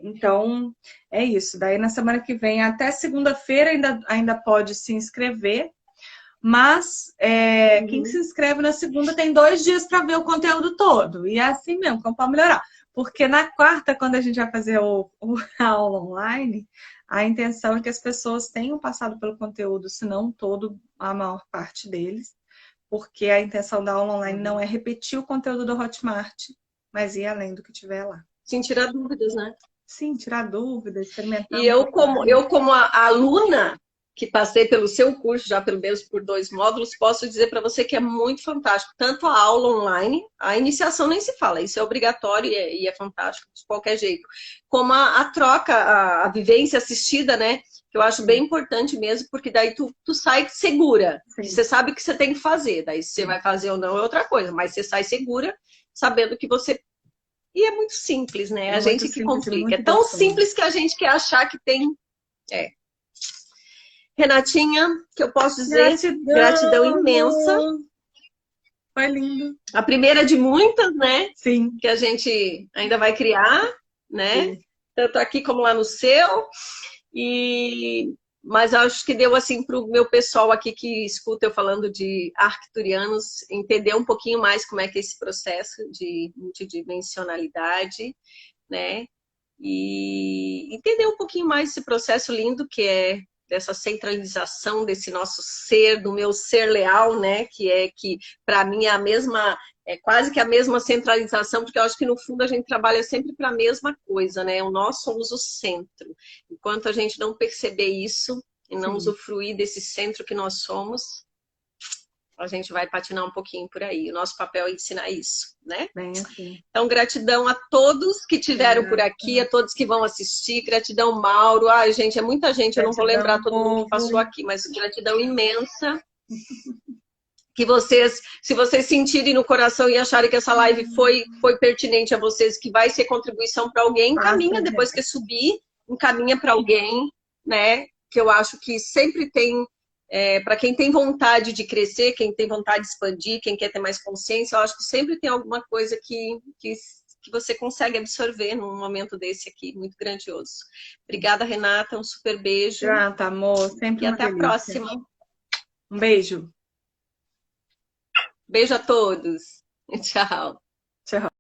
Então, é isso. Daí na semana que vem, até segunda-feira ainda pode se inscrever, mas quem se inscreve na segunda tem 2 dias para ver o conteúdo todo. E é assim mesmo, como para melhorar. Porque na quarta, quando a gente vai fazer a aula online, a intenção é que as pessoas tenham passado pelo conteúdo, se não todo, a maior parte deles. Porque a intenção da aula online não é repetir o conteúdo do Hotmart, mas ir além do que tiver lá. Sim, tirar dúvidas, né? Sim, tirar dúvidas, experimentar. E eu como aluna que passei pelo seu curso, já pelo menos por 2 módulos, posso dizer para você que é muito fantástico. Tanto a aula online, a iniciação nem se fala, isso é obrigatório e é fantástico de qualquer jeito. Como a troca, a vivência assistida, né? Que eu acho bem importante mesmo, porque daí tu sai segura. Você sabe o que você tem que fazer. Daí se você vai fazer ou não é outra coisa, mas você sai segura, sabendo que você... E é muito simples, né? A gente que complica. É tão simples que a gente quer achar que tem... Renatinha, que eu posso dizer, gratidão imensa. Foi lindo. A primeira de muitas, né? Sim. Que a gente ainda vai criar, né? Sim. Tanto aqui como lá no seu. E Mas acho que deu assim para o meu pessoal aqui que escuta eu falando de arcturianos entender um pouquinho mais como é que é esse processo de multidimensionalidade, né? E entender um pouquinho mais esse processo lindo que é dessa centralização desse nosso ser, do meu ser leal, né? Que para mim é a mesma, é quase que a mesma centralização, porque eu acho que no fundo a gente trabalha sempre para a mesma coisa, né? Nós somos o centro. Enquanto a gente não perceber isso e não usufruir desse centro que nós somos, a gente vai patinar um pouquinho por aí. O nosso papel é ensinar isso, né? Bem assim. Então, gratidão a todos que estiveram por aqui, a todos que vão assistir. Gratidão, Mauro. Ai, gente, é muita gente, eu não vou lembrar todo mundo que passou aqui, mas gratidão imensa. Que vocês, se vocês sentirem no coração e acharem que essa live foi pertinente a vocês, que vai ser contribuição para alguém, encaminha depois que subir, encaminha para alguém, né? Que eu acho que sempre tem, para quem tem vontade de crescer, quem tem vontade de expandir, quem quer ter mais consciência, eu acho que sempre tem alguma coisa que você consegue absorver num momento desse aqui, muito grandioso. Obrigada, Renata, um super beijo. Grata, amor, sempre e até a próxima. Um beijo. Beijo a todos. Tchau. Tchau.